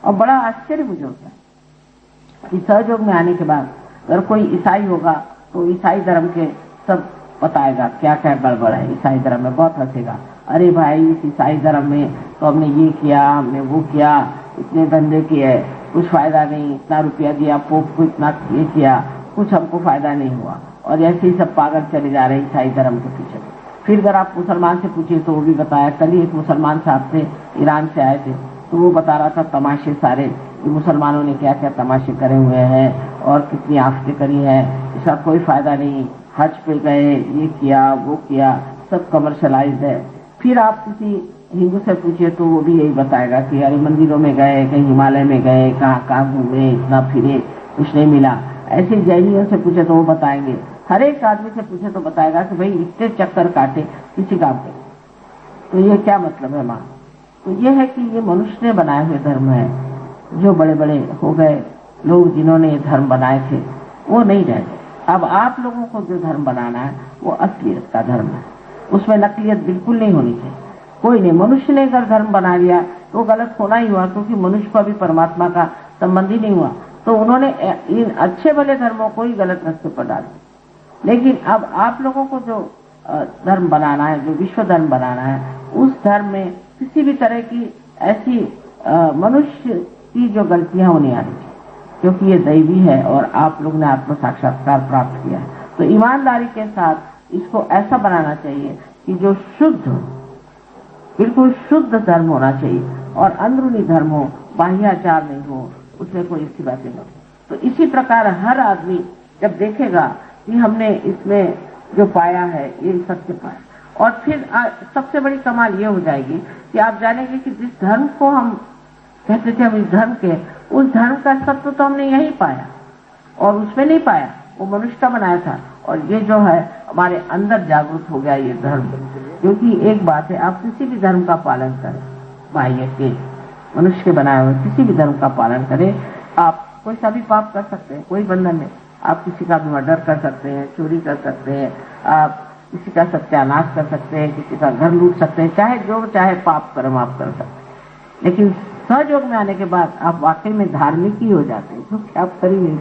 [SPEAKER 4] और बड़ा आश्चर्य मुझे होता है कि सहयोग में आने के बाद अगर कोई ईसाई होगा तो ईसाई धर्म के सब बताएगा क्या क्या गड़बड़ है। ईसाई धर्म में बहुत हंसेगा, अरे भाई इस ईसाई धर्म में तो हमने ये किया, हमने वो किया, इतने धंधे किए, कुछ फायदा नहीं, इतना रुपया दिया पोप को, इतना ये किया, कुछ हमको फायदा नहीं हुआ। और ऐसे ही सब पागल चले जा रहे ईसाई धर्म के पीछे। फिर अगर आप मुसलमान से पूछिए तो वो भी बताया। कल ही एक मुसलमान साहब थे, ईरान से आए थे, तो वो बता रहा था तमाशे सारे, मुसलमानों ने क्या क्या तमाशे करे हुए हैं और कितनी आफतें करी है, इसका कोई फायदा नहीं। हज पे गए, ये किया वो किया, सब कमर्शलाइज्ड है। फिर आप किसी हिंदू से पूछिए तो वो भी यही बताएगा कि अरे मंदिरों में गए, कहीं हिमालय में गए, कहाँ कहाँ घूमे, इतना फिरे, कुछ नहीं मिला। ऐसे जैनियों से पूछे तो वो बताएंगे, हर एक आदमी से पूछे तो बताएगा कि भाई इतने चक्कर काटे किसी काम के। तो ये क्या मतलब है माँ? तो ये है कि ये मनुष्य ने बनाए हुए धर्म है। जो बड़े बड़े हो गए लोग जिन्होंने ये धर्म बनाए थे वो नहीं रह गए। अब आप लोगों को जो धर्म बनाना है वो असलियत का धर्म है, उसमें नकलियत बिल्कुल नहीं होनी चाहिए। कोई नहीं, मनुष्य ने अगर धर्म बना लिया तो गलत होना ही हुआ, क्योंकि मनुष्य को अभी परमात्मा का संबंध ही नहीं हुआ। तो उन्होंने इन अच्छे भले धर्मों को ही गलत रास्ते पर डाल दिया। लेकिन अब आप लोगों को जो धर्म बनाना है, जो विश्व धर्म बनाना है, उस धर्म में किसी भी तरह की ऐसी मनुष्य की जो गलतियां होनी आनी चाहिए, क्योंकि ये दैवी है और आप लोग ने आत्म साक्षात्कार प्राप्त किया है। तो ईमानदारी के साथ इसको ऐसा बनाना चाहिए कि जो शुद्ध, बिल्कुल शुद्ध धर्म होना चाहिए और अंदरूनी धर्म हो, बाह्याचार नहीं हो, उसमें कोई ऐसी बातें न हो। तो इसी प्रकार हर आदमी जब देखेगा कि हमने इसमें जो पाया है ये सत्य पाया, और फिर सबसे बड़ी कमाल ये हो जाएगी कि आप जानेंगे कि जिस धर्म को हम कहते थे हम इस धर्म के, उस धर्म का सत्य तो हमने यही पाया और उसमें नहीं पाया, वो मनुष्य का बनाया था। और ये जो है हमारे अंदर जागरूक हो गया ये धर्म। क्योंकि एक बात है, आप किसी भी धर्म का पालन करें, बाह्य के मनुष्य के बनाए हुए किसी भी धर्म का पालन करें, आप कोई सा भी पाप कर सकते हैं, कोई बंधन नहीं। आप किसी का भी मर्डर कर सकते हैं, चोरी कर सकते हैं, आप किसी का सत्यानाश कर सकते हैं, किसी का घर लूट सकते हैं, चाहे जो चाहे पाप कर्म आप कर सकते हैं। लेकिन सहयोग में आने के बाद आप वाकई में धार्मिक ही हो जाते हैं, क्योंकि आप कर ही नहीं,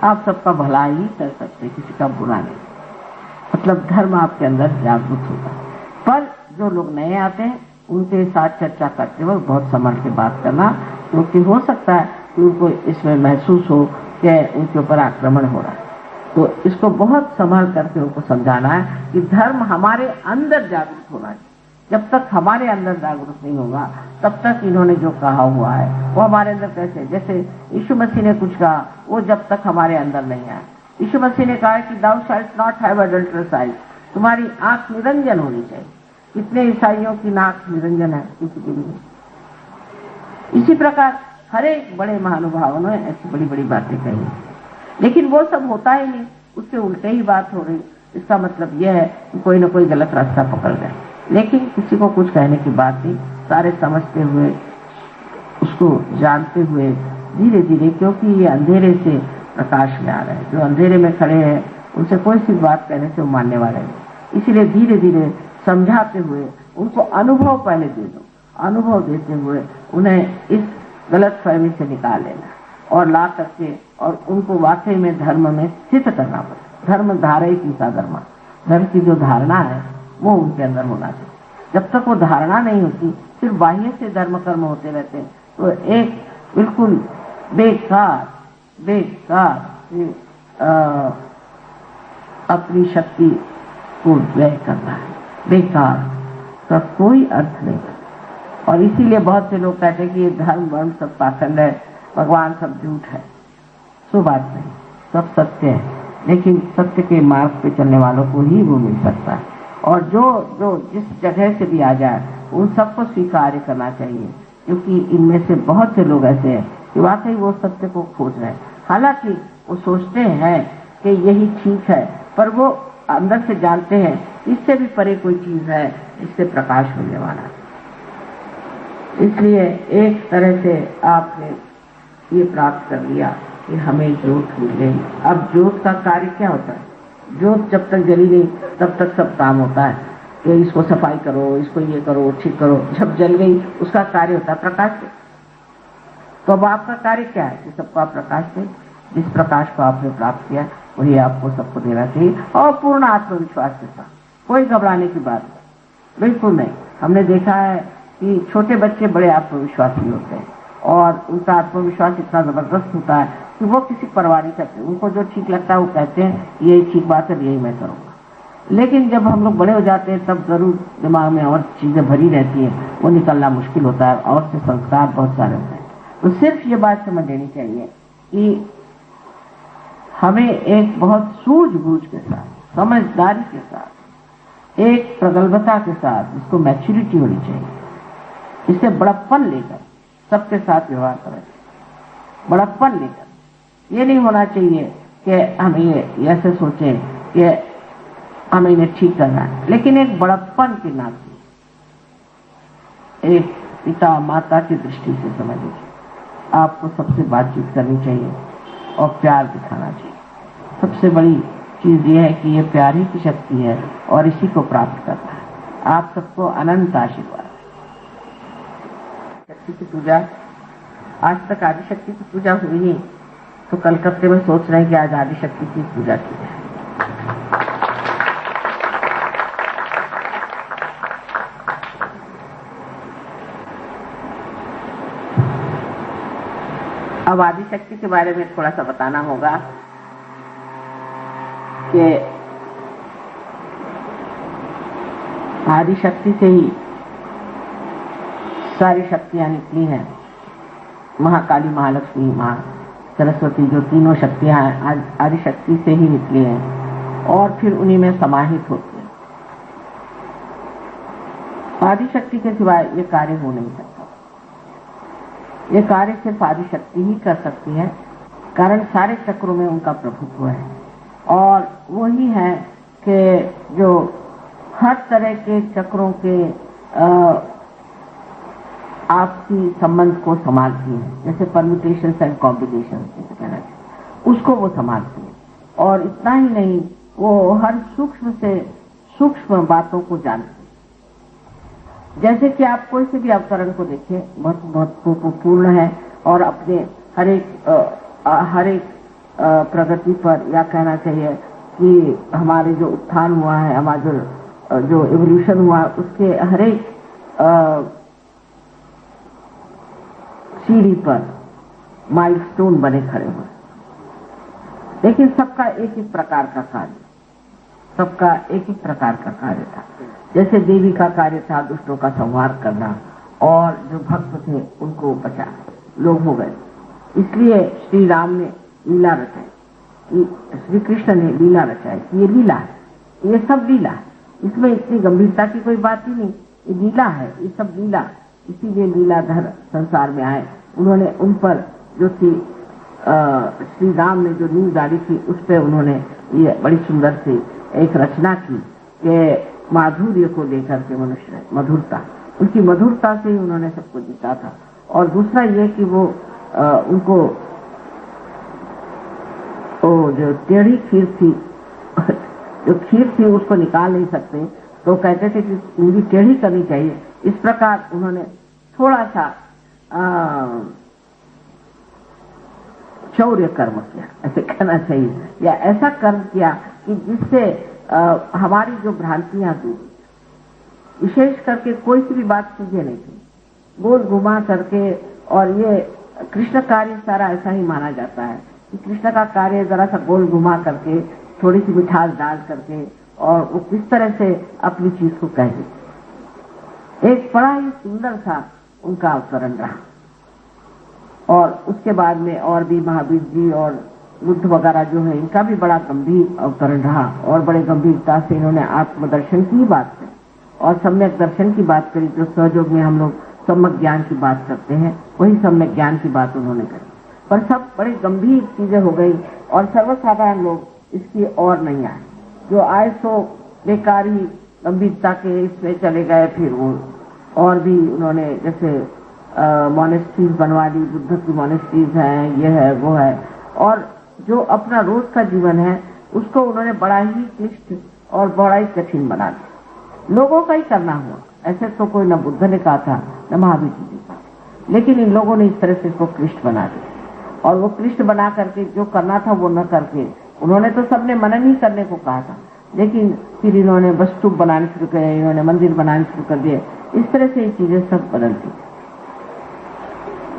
[SPEAKER 4] आप सबका भला ही कर सकते हैं, किसी का बुरा नहीं। मतलब धर्म आपके अंदर जागरूक होता है। पर जो लोग नए आते हैं उनके साथ चर्चा करते वक्त बहुत संभल के बात करना, क्योंकि हो सकता है कि उनको इसमें महसूस हो कि उनके ऊपर आक्रमण हो रहा है। तो इसको बहुत संभाल करके उनको समझाना है कि धर्म हमारे अंदर जागरूक होना चाहिए। जब तक हमारे अंदर जागरूक नहीं होगा तब तक इन्होंने जो कहा हुआ है वो हमारे अंदर कैसे, जैसे यीशु मसीह ने कुछ कहा वो जब तक हमारे अंदर नहीं आया। यीशु मसीह ने कहा कि thou shalt not have adulterous eyes, तुम्हारी आंख निरंजन होनी चाहिए। कितने ईसाइयों की नाक निरंजन है, किसी की भी नहीं। इसी प्रकार हर एक बड़े महानुभावों ने ऐसी बड़ी बड़ी बातें कही, लेकिन वो सब होता ही नहीं, उससे उल्टे ही बात हो रही। इसका मतलब यह है कि कोई ना कोई गलत रास्ता पकड़ गए, लेकिन किसी को कुछ कहने की बात नहीं, सारे समझते हुए, उसको जानते हुए धीरे धीरे, क्योंकि ये अंधेरे से प्रकाश में आ रहे हैं। जो अंधेरे में खड़े हैं उनसे कोई सी बात कहने से वो मानने वाले नहीं। इसलिए धीरे धीरे समझाते हुए उनको अनुभव पहले दे दो, अनुभव देते हुए उन्हें इस गलत फहमी से निकाल लेना और ला करके और उनको वाकई में धर्म में स्थित करना पड़ेगा। धर्म धारे की साधर्मा, धर्म की जो धारणा है वो उनके अंदर होना चाहिए। जब तक वो धारणा नहीं होती, सिर्फ बाह्य से धर्म कर्म होते रहते हैं, तो एक बिल्कुल बेकार अपनी शक्ति को व्यय करना है, बेकार का कोई अर्थ नहीं। और इसीलिए बहुत से लोग कहते हैं कि ये धर्म वर्ण सब पाखंड है, भगवान सब झूठ है। सो बात नहीं, सब सत्य है, लेकिन सत्य के मार्ग पे चलने वालों को ही वो मिल सकता है। और जो जिस जगह से भी आ जाए उन सबको स्वीकार करना चाहिए, क्योंकि इनमें से बहुत से लोग ऐसे हैं कि वाकई वो सत्य को खोज रहे हैं। हालांकि वो सोचते हैं कि यही ठीक है, पर वो अंदर से जानते हैं इससे भी परे कोई चीज है जिससे प्रकाश मिलने वाला है। इसलिए एक तरह से आपने ये प्राप्त कर लिया कि हमें ज्योत मिल गई। अब ज्योत का कार्य क्या होता है? ज्योत जब तक जली नहीं तब तक सब काम होता है कि इसको सफाई करो, इसको ये करो, ठीक करो। जब जल गई उसका कार्य होता है प्रकाश से। तो अब आपका कार्य क्या है कि सबको आप प्रकाश दें। जिस प्रकाश को आपने प्राप्त किया वही आपको सबको देना चाहिए, और पूर्ण आत्मविश्वास के साथ, कोई घबराने की बात बिल्कुल नहीं। हमने देखा है कि छोटे बच्चे बड़े आत्मविश्वासी होते हैं और उनका आत्मविश्वास इतना जबरदस्त होता है कि वो किसी परवाह नहीं करते। उनको जो ठीक लगता है वो कहते हैं यही ठीक बात है, यही मैं करूँगा। लेकिन जब हम लोग बड़े हो जाते हैं तब जरूर दिमाग में और चीजें भरी रहती हैं, वो निकलना मुश्किल होता है और से संस्कार बहुत सारे होते हैं। तो सिर्फ ये बात समझ लेनी चाहिए कि हमें एक बहुत सूझबूझ के साथ, समझदारी के साथ एक प्रगल्भता के साथ, जिसको मैच्योरिटी होनी चाहिए, इससे बड़प्पन लेकर सबके साथ व्यवहार करें, बड़प्पन लेकर। ये नहीं होना चाहिए कि हम ये ऐसे सोचें कि हमें इन्हें ठीक करना है, लेकिन एक बड़प्पन के नाते, एक पिता माता की दृष्टि से समझ लीजिए, आपको सबसे बातचीत करनी चाहिए और प्यार दिखाना चाहिए। सबसे बड़ी चीज ये है कि ये प्यार ही की शक्ति है और इसी को प्राप्त करना है। आप सबको अनंत आशीर्वाद। शक्ति की पूजा, आज तक आदिशक्ति की पूजा हुई नहीं, तो कलकत्ते में सोच रहे हैं कि आज आदिशक्ति की पूजा की जाए। अब आदिशक्ति के बारे में थोड़ा सा बताना होगा कि आदिशक्ति से ही सारी शक्तियां निकली हैं। महाकाली, महालक्ष्मी, महा सरस्वती, जो तीनों शक्तियां हैं आदिशक्ति से ही निकली हैं और फिर उन्हीं में समाहित होती हैं। आदिशक्ति के सिवाय ये कार्य हो नहीं सकता। ये कार्य सिर्फ आदिशक्ति ही कर सकती है, कारण सारे चक्रों में उनका प्रभुत्व है और वही है कि जो हर तरह के चक्रों के आपसी संबंध को संभालती है, जैसे परम्यूटेशंस एंड कॉम्बिनेशंस कहना चाहिए, उसको वो संभालती है। और इतना ही नहीं, वो हर सूक्ष्म से सूक्ष्म बातों को जानती है। जैसे कि आप कोई से भी अवतरण को देखें, बहुत महत्वपूर्ण है और अपने हर एक प्रगति पर, या कहना चाहिए कि हमारे जो उत्थान हुआ है, हमारा जो एवोल्यूशन हुआ है, उसके हर एक सीढ़ी पर माइलस्टोन बने खड़े हुए, लेकिन सबका एक ही प्रकार का कार्य, सबका एक ही प्रकार का कार्य था। जैसे देवी का कार्य था दुष्टों का संहार करना, और जो भक्त थे उनको बचाना, लोग हो गए। इसलिए श्री राम ने लीला रचाई, श्री कृष्ण ने लीला रचाई। ये लीला है, ये सब लीला है, इसमें इतनी गंभीरता की कोई बात ही नहीं, ये लीला है, ये सब लीला। इसीलिए लीलाधर संसार में आए। उन्होंने उन पर जो थी श्री राम ने जो नींव डाली थी, उस पर उन्होंने ये बड़ी सुंदर सी एक रचना की कि माधुर्य को लेकर के मनुष्य, मधुरता, उनकी मधुरता से ही उन्होंने सबको जीता था। और दूसरा ये कि वो उनको जो टेढ़ी खीर थी, जो खीर थी उसको निकाल नहीं सकते, तो कहते थे कि पूरी टेढ़ी करनी चाहिए। इस प्रकार उन्होंने थोड़ा सा शौर्य कर्म किया, ऐसे कहना चाहिए, या ऐसा कर्म किया कि जिससे हमारी जो भ्रांतियां दूर, विशेष करके कोई सी भी बात सीधे नहीं थी, गोल घुमा करके। और ये कृष्ण कार्य सारा ऐसा ही माना जाता है कि कृष्ण का कार्य जरा सा गोल घुमा करके, थोड़ी सी मिठास डाल करके, और वो किस तरह से अपनी चीज को कह देते। एक बड़ा ही सुंदर सा उनका अवतरण रहा। और उसके बाद में और भी महावीर जी और बुद्ध वगैरह जो है, इनका भी बड़ा गंभीर अवतरण रहा और बड़े गंभीरता से इन्होंने आत्मदर्शन की बात करी और सम्यक दर्शन की बात करी। जो सहयोग में हम लोग सम्यक ज्ञान की बात करते हैं, वही सम्यक ज्ञान की बात उन्होंने करी। पर सब बड़ी गंभीर चीजें हो गई और सर्वसाधारण लोग इसकी और नहीं आए। जो आए सो बेकार ही गंभीरता के इसमें चले गए। फिर वो और भी उन्होंने जैसे मॉनेस्ट्रीज बनवा ली, बुद्ध की मॉनेस्ट्रीज हैं, ये है वो है, और जो अपना रोज का जीवन है उसको उन्होंने बड़ा ही क्लिष्ट और बड़ा ही कठिन बना दिया। लोगों का ही करना हुआ, ऐसे तो कोई न बुद्ध ने कहा था न महावीर जी ने, लेकिन इन लोगों ने इस तरह से इसको क्लिष्ट बना दिया। और वो क्लिष्ट बना करके जो करना था वो न करके, उन्होंने तो सबने मनन ही करने को कहा था, लेकिन फिर इन्होंने बस स्तूप बनाने शुरू करे, इन्होंने मंदिर बनाने शुरू कर दिए। इस तरह से ये चीजें सब बदलती।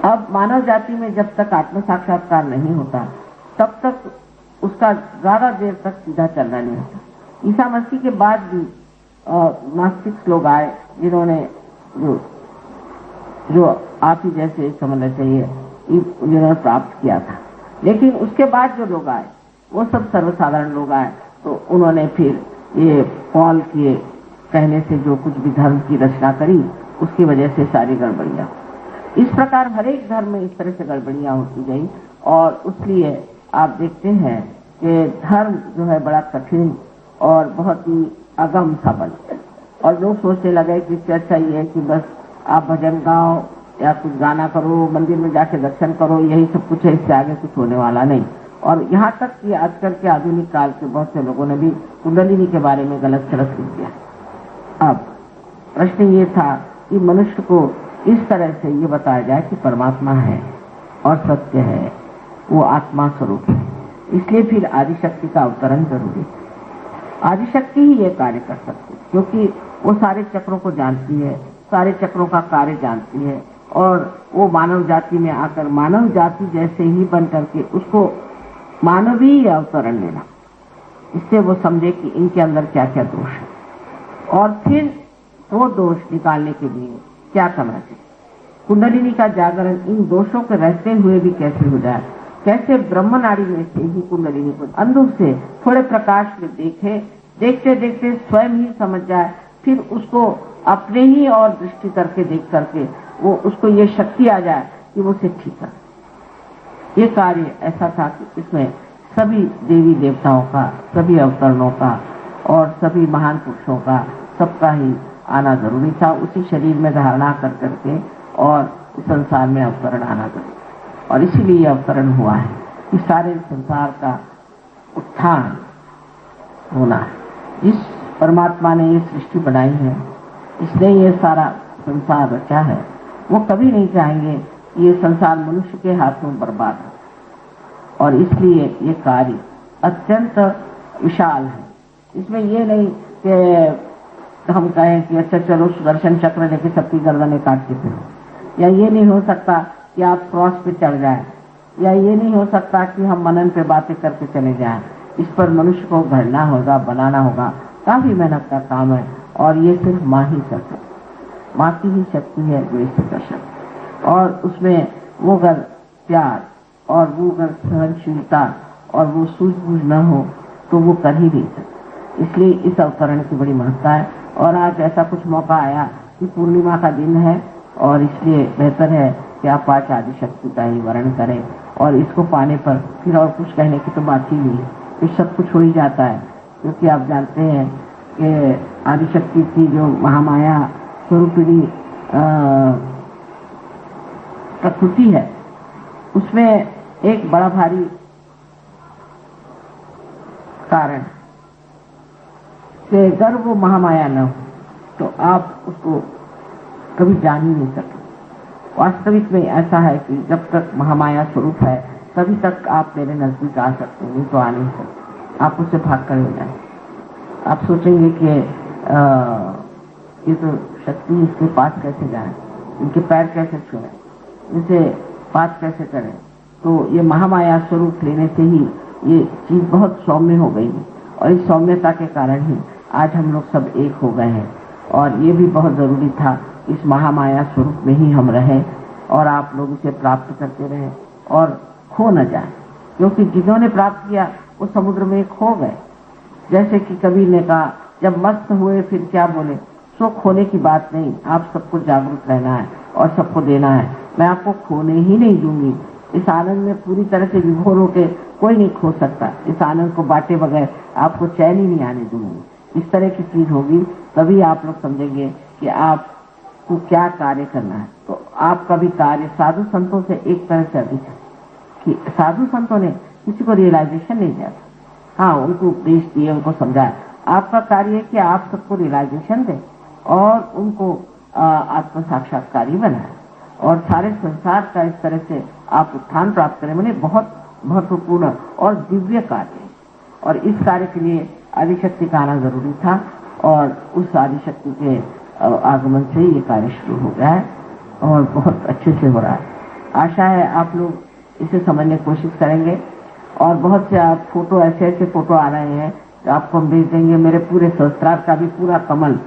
[SPEAKER 4] अब मानव जाति में जब तक आत्म साक्षात्कार नहीं होता, तब तक उसका ज्यादा देर तक सीधा चलना नहीं होता। ईसा मसीह के बाद भी नास्तिक लोग आए, जिन्होंने जो आप ही जैसे समझना चाहिए जिन्होंने प्राप्त किया था, लेकिन उसके बाद जो लोग आए वो सब सर्वसाधारण लोग आए। तो उन्होंने फिर ये पॉल किए, कहने से जो कुछ भी धर्म की रचना करी उसकी वजह से सारी गड़बड़ियां। इस प्रकार हर एक धर्म में इस तरह से गड़बड़ियां होती गई और इसलिए आप देखते हैं कि धर्म जो है बड़ा कठिन और बहुत ही अगम सा बन गया और लोग सोचने लगे कि इससे अच्छा ये है कि बस आप भजन गाओ या कुछ गाना करो, मंदिर में जाके दर्शन करो, यही सब कुछ है, इससे आगे कुछ होने वाला नहीं। और यहाँ तक कि आजकल के आधुनिक काल के बहुत से लोगों ने भी कुंडलिनी के बारे में गलत सलत लिख दिया। अब प्रश्न ये था कि मनुष्य को इस तरह से ये बताया जाए कि परमात्मा है और सत्य है, वो आत्मा स्वरूप है, इसलिए फिर आदिशक्ति का अवतरण जरूरी है। आदिशक्ति ही ये कार्य कर सकती है क्योंकि वो सारे चक्रों को जानती है, सारे चक्रों का कार्य जानती है और वो मानव जाति में आकर मानव जाति जैसे ही बन करके उसको मानवीय अवतरण लेना, इससे वो समझे कि इनके अंदर क्या क्या दोष है और फिर वो दोष निकालने के लिए क्या करना चाहिए। कुंडलिनी का जागरण इन दोषों के रहते हुए भी कैसे हो जाए, कैसे ब्रह्म नाड़ी में से ही कुंडलिनी को अंदर से थोड़े प्रकाश में देखे, देखते देखते स्वयं ही समझ जाए, फिर उसको अपने ही और दृष्टि करके देख करके वो उसको ये शक्ति आ जाए कि वो उसे ठीक करे। ये कार्य ऐसा था कि इसमें सभी देवी देवताओं का, सभी अवतरणों का और सभी महान पुरुषों का सबका ही आना जरूरी था। उसी शरीर में धारणा कर करके और इस संसार में अवतरण आना जरूरी और इसीलिए अवतरण हुआ है कि सारे संसार का उत्थान होना है। जिस परमात्मा ने ये सृष्टि बनाई है, इसने ये सारा संसार रचा है, वो कभी नहीं चाहेंगे कि ये संसार मनुष्य के हाथों बर्बाद हो और इसलिए ये कार्य अत्यंत विशाल है। इसमें ये नहीं कि हम कहें कि अच्छा चलो सुदर्शन चक्र लेके सबकी गर्दनें काट के फिरो, या ये नहीं हो सकता कि आप क्रॉस पे चढ़ जाएं, या ये नहीं हो सकता कि हम मनन पे बातें करके चले जाएं। इस पर मनुष्य को घड़ना होगा, बनाना होगा, काफी मेहनत का काम है और ये सिर्फ माँ ही कर सकती, माँ की ही शक्ति है जो इसे कर सकती। और उसमें वो अगर प्यार और वो अगर सहनशीलता और वो सूझबूझ न हो तो वो कर ही नहीं सकती। इसलिए इस अवतरण की बड़ी महत्ता है और आज ऐसा कुछ मौका आया कि पूर्णिमा का दिन है और इसलिए बेहतर है कि आप आज आदिशक्ति का ही वर्ण करें और इसको पाने पर फिर और कुछ कहने की तो बात ही नहीं, ये सब कुछ हो ही जाता है। क्योंकि आप जानते हैं कि आदिशक्ति की जो महामाया स्वरूपिणी प्रकृति है, उसमें एक बड़ा भारी कारण कि अगर वो महामाया न हो तो आप उसको कभी जान ही नहीं सकते। वास्तविक में ऐसा है कि जब तक महामाया स्वरूप है तभी तक आप मेरे नजदीक आ सकते हैं, नहीं तो आ नहीं सकते, आप उससे भाग कर हो जाए। आप सोचेंगे कि ये तो शक्ति इसके पास कैसे जाए, इनके पैर कैसे छुए, इसे पास कैसे करें। तो ये महामाया स्वरूप लेने से ही ये चीज बहुत सौम्य हो गई और इस सौम्यता के कारण ही आज हम लोग सब एक हो गए हैं। और ये भी बहुत जरूरी था इस महामाया स्वरूप में ही हम रहें और आप लोग इसे प्राप्त करते रहें और खो न जाए, क्योंकि जिन्होंने प्राप्त किया वो समुद्र में खो गए। जैसे कि कबीर ने कहा, जब मस्त हुए फिर क्या बोले, सो खोने की बात नहीं, आप सबको जागरूक रहना है और सबको देना है। मैं आपको खोने ही नहीं दूंगी, इस आनंद में पूरी तरह से विभोर होके कोई नहीं खो सकता। इस आनंद को बांटे बगैर आपको चैन ही नहीं आने दूंगी। इस तरह की चीज होगी तभी आप लोग समझेंगे कि आपको क्या कार्य करना है। तो आपका भी कार्य साधु संतों से एक तरह से अधिक है कि साधु संतों ने किसी को रियलाइजेशन नहीं दिया, हाँ उनको उपदेश दिए, उनको समझाया। आपका कार्य है कि आप सबको रियलाइजेशन दें और उनको आत्म साक्षात्कारी बनाए और सारे संसार का इस तरह से आप उत्थान प्राप्त करें। मैंने बहुत महत्वपूर्ण और दिव्य कार्य है और इस कार्य के लिए आदिशक्ति का आना जरूरी था और उस आदिशक्ति के आगमन से ये कार्य शुरू हो गया है और बहुत अच्छे से हो रहा है। आशा है आप लोग इसे समझने की कोशिश करेंगे और बहुत से आप फोटो ऐसे फोटो आ रहे हैं तो आपको हम भेज देंगे। मेरे पूरे सहस्त्रार का भी पूरा कमल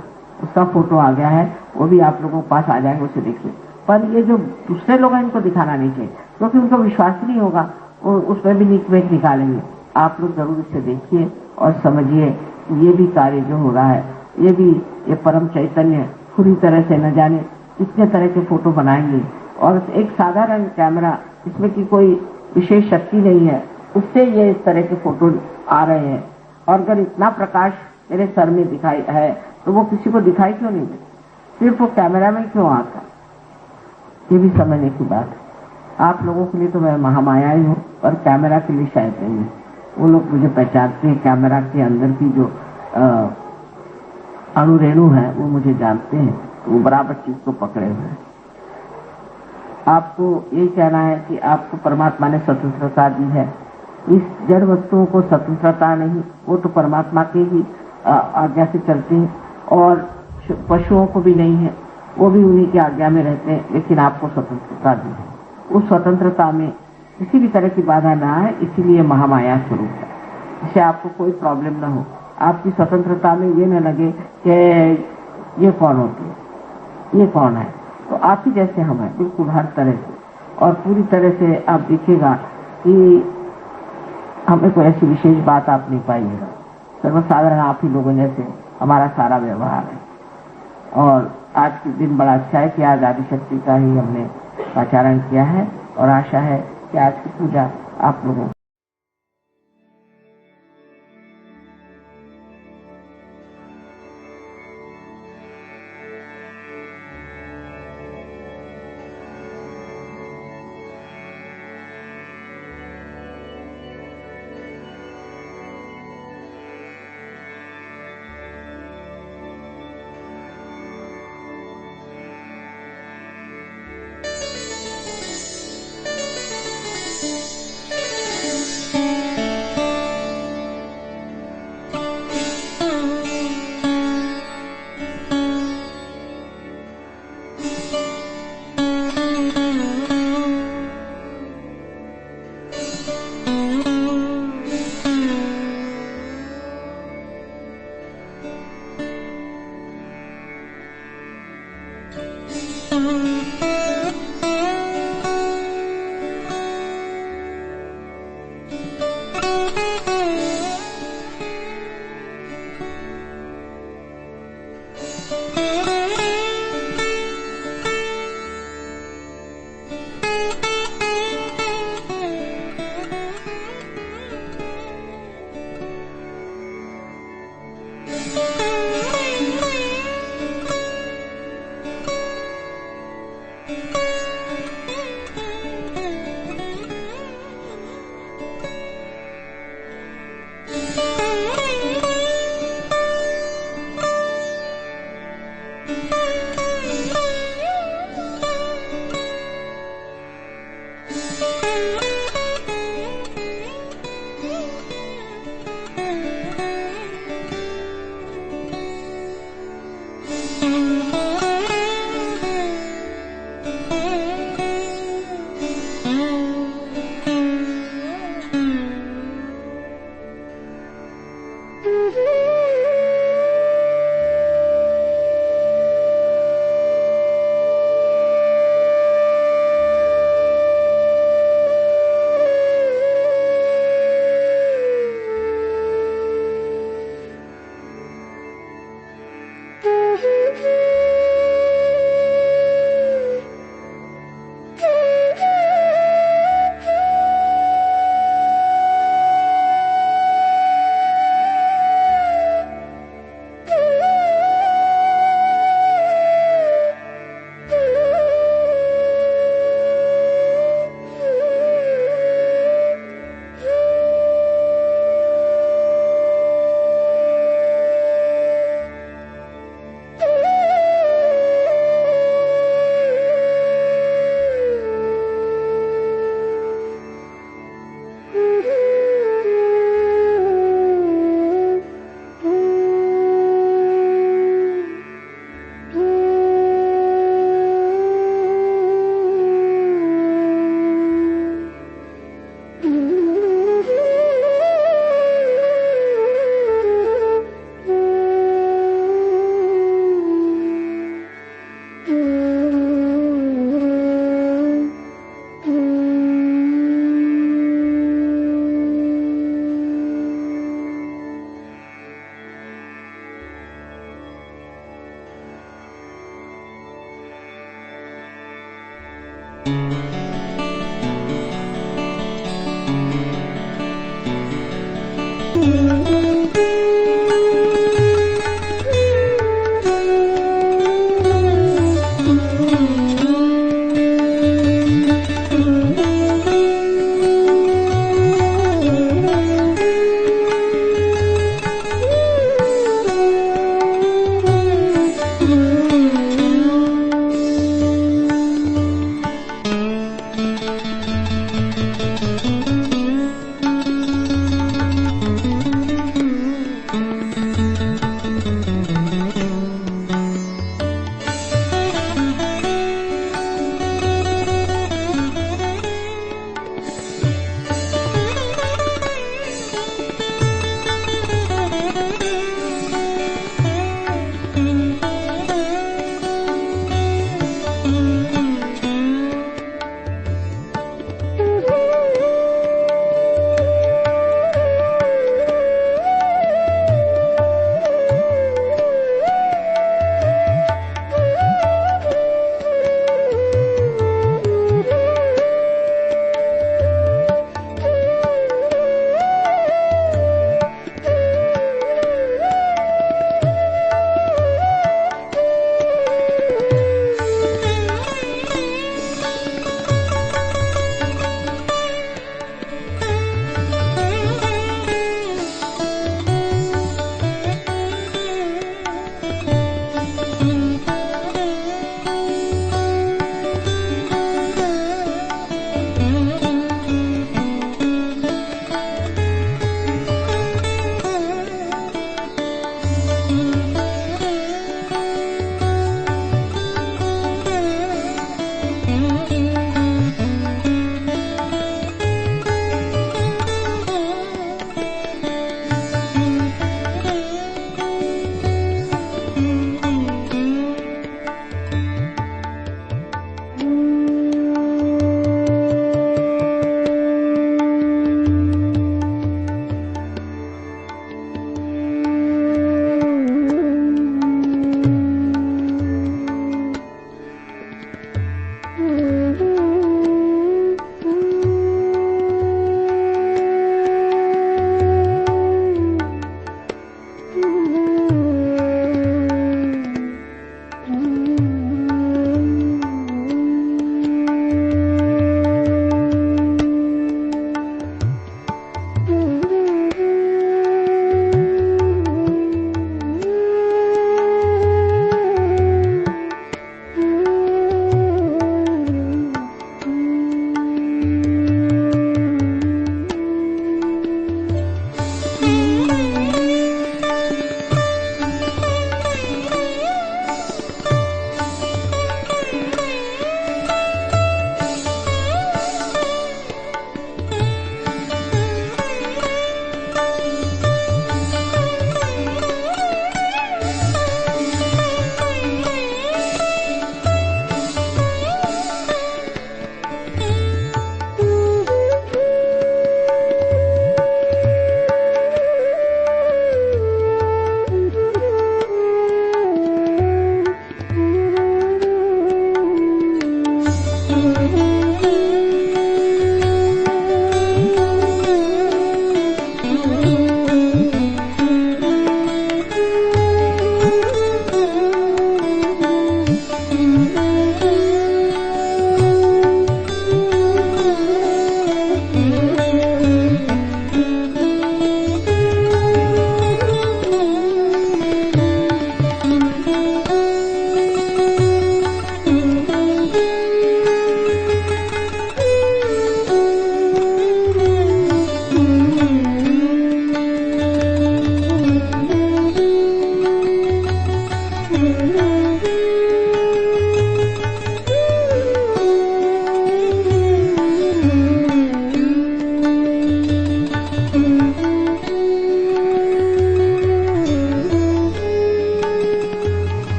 [SPEAKER 4] उसका फोटो आ गया है, वो भी आप लोगों के पास आ जाएंगे, उसे देखिए। पर ये जो दूसरे लोग हैं इनको दिखाना नहीं चाहिए क्योंकि उनको विश्वास नहीं होगा, उसमें भी निकमेक निकालेंगे। आप लोग जरूर इसे देखिए और समझिए ये भी कार्य जो हो रहा है ये परम चैतन्य पूरी तरह से न जाने कितने तरह के फोटो बनाएंगे। और एक साधारण कैमरा, इसमें की कोई विशेष शक्ति नहीं है, उससे ये इस तरह के फोटो आ रहे हैं। और अगर इतना प्रकाश मेरे सर में दिखाई है तो वो किसी को दिखाई क्यों नहीं दे, सिर्फ वो कैमरा में क्यों आता, ये भी समझने की बात है। आप लोगों के लिए तो मैं महामाया ही हूँ, और कैमरा के लिए शायद नहीं है। वो लोग मुझे पहचानते हैं, कैमरा के अंदर की जो अणुरेणु है वो मुझे जानते हैं, वो बराबर चीज को पकड़े हुए हैं। आपको ये कहना है कि आपको परमात्मा ने स्वतंत्रता दी है। इस जड़ वस्तुओं को स्वतंत्रता नहीं, वो तो परमात्मा के ही आज्ञा से चलते हैं, और पशुओं को भी नहीं है, वो भी उन्हीं की आज्ञा में रहते हैं। लेकिन आपको स्वतंत्रता दी है, उस स्वतंत्रता में किसी भी तरह की बाधा ना आए, इसीलिए महामाया स्वरूप है। इससे आपको कोई प्रॉब्लम ना हो। आपकी स्वतंत्रता में ये न लगे कि ये कौन होती है, ये कौन है। तो आप ही जैसे हम हैं, बिल्कुल हर तरह से, और पूरी तरह से आप देखिएगा कि हमें कोई ऐसी विशेष बात आप नहीं पाइएगा। सर्वसाधारण आप ही लोगों जैसे हमारा सारा व्यवहार है। और आज के दिन बड़ा अच्छा है कि आज आदिशक्ति का ही हमने आचरण किया है, और आशा है कि आज की पूजा आप लोगों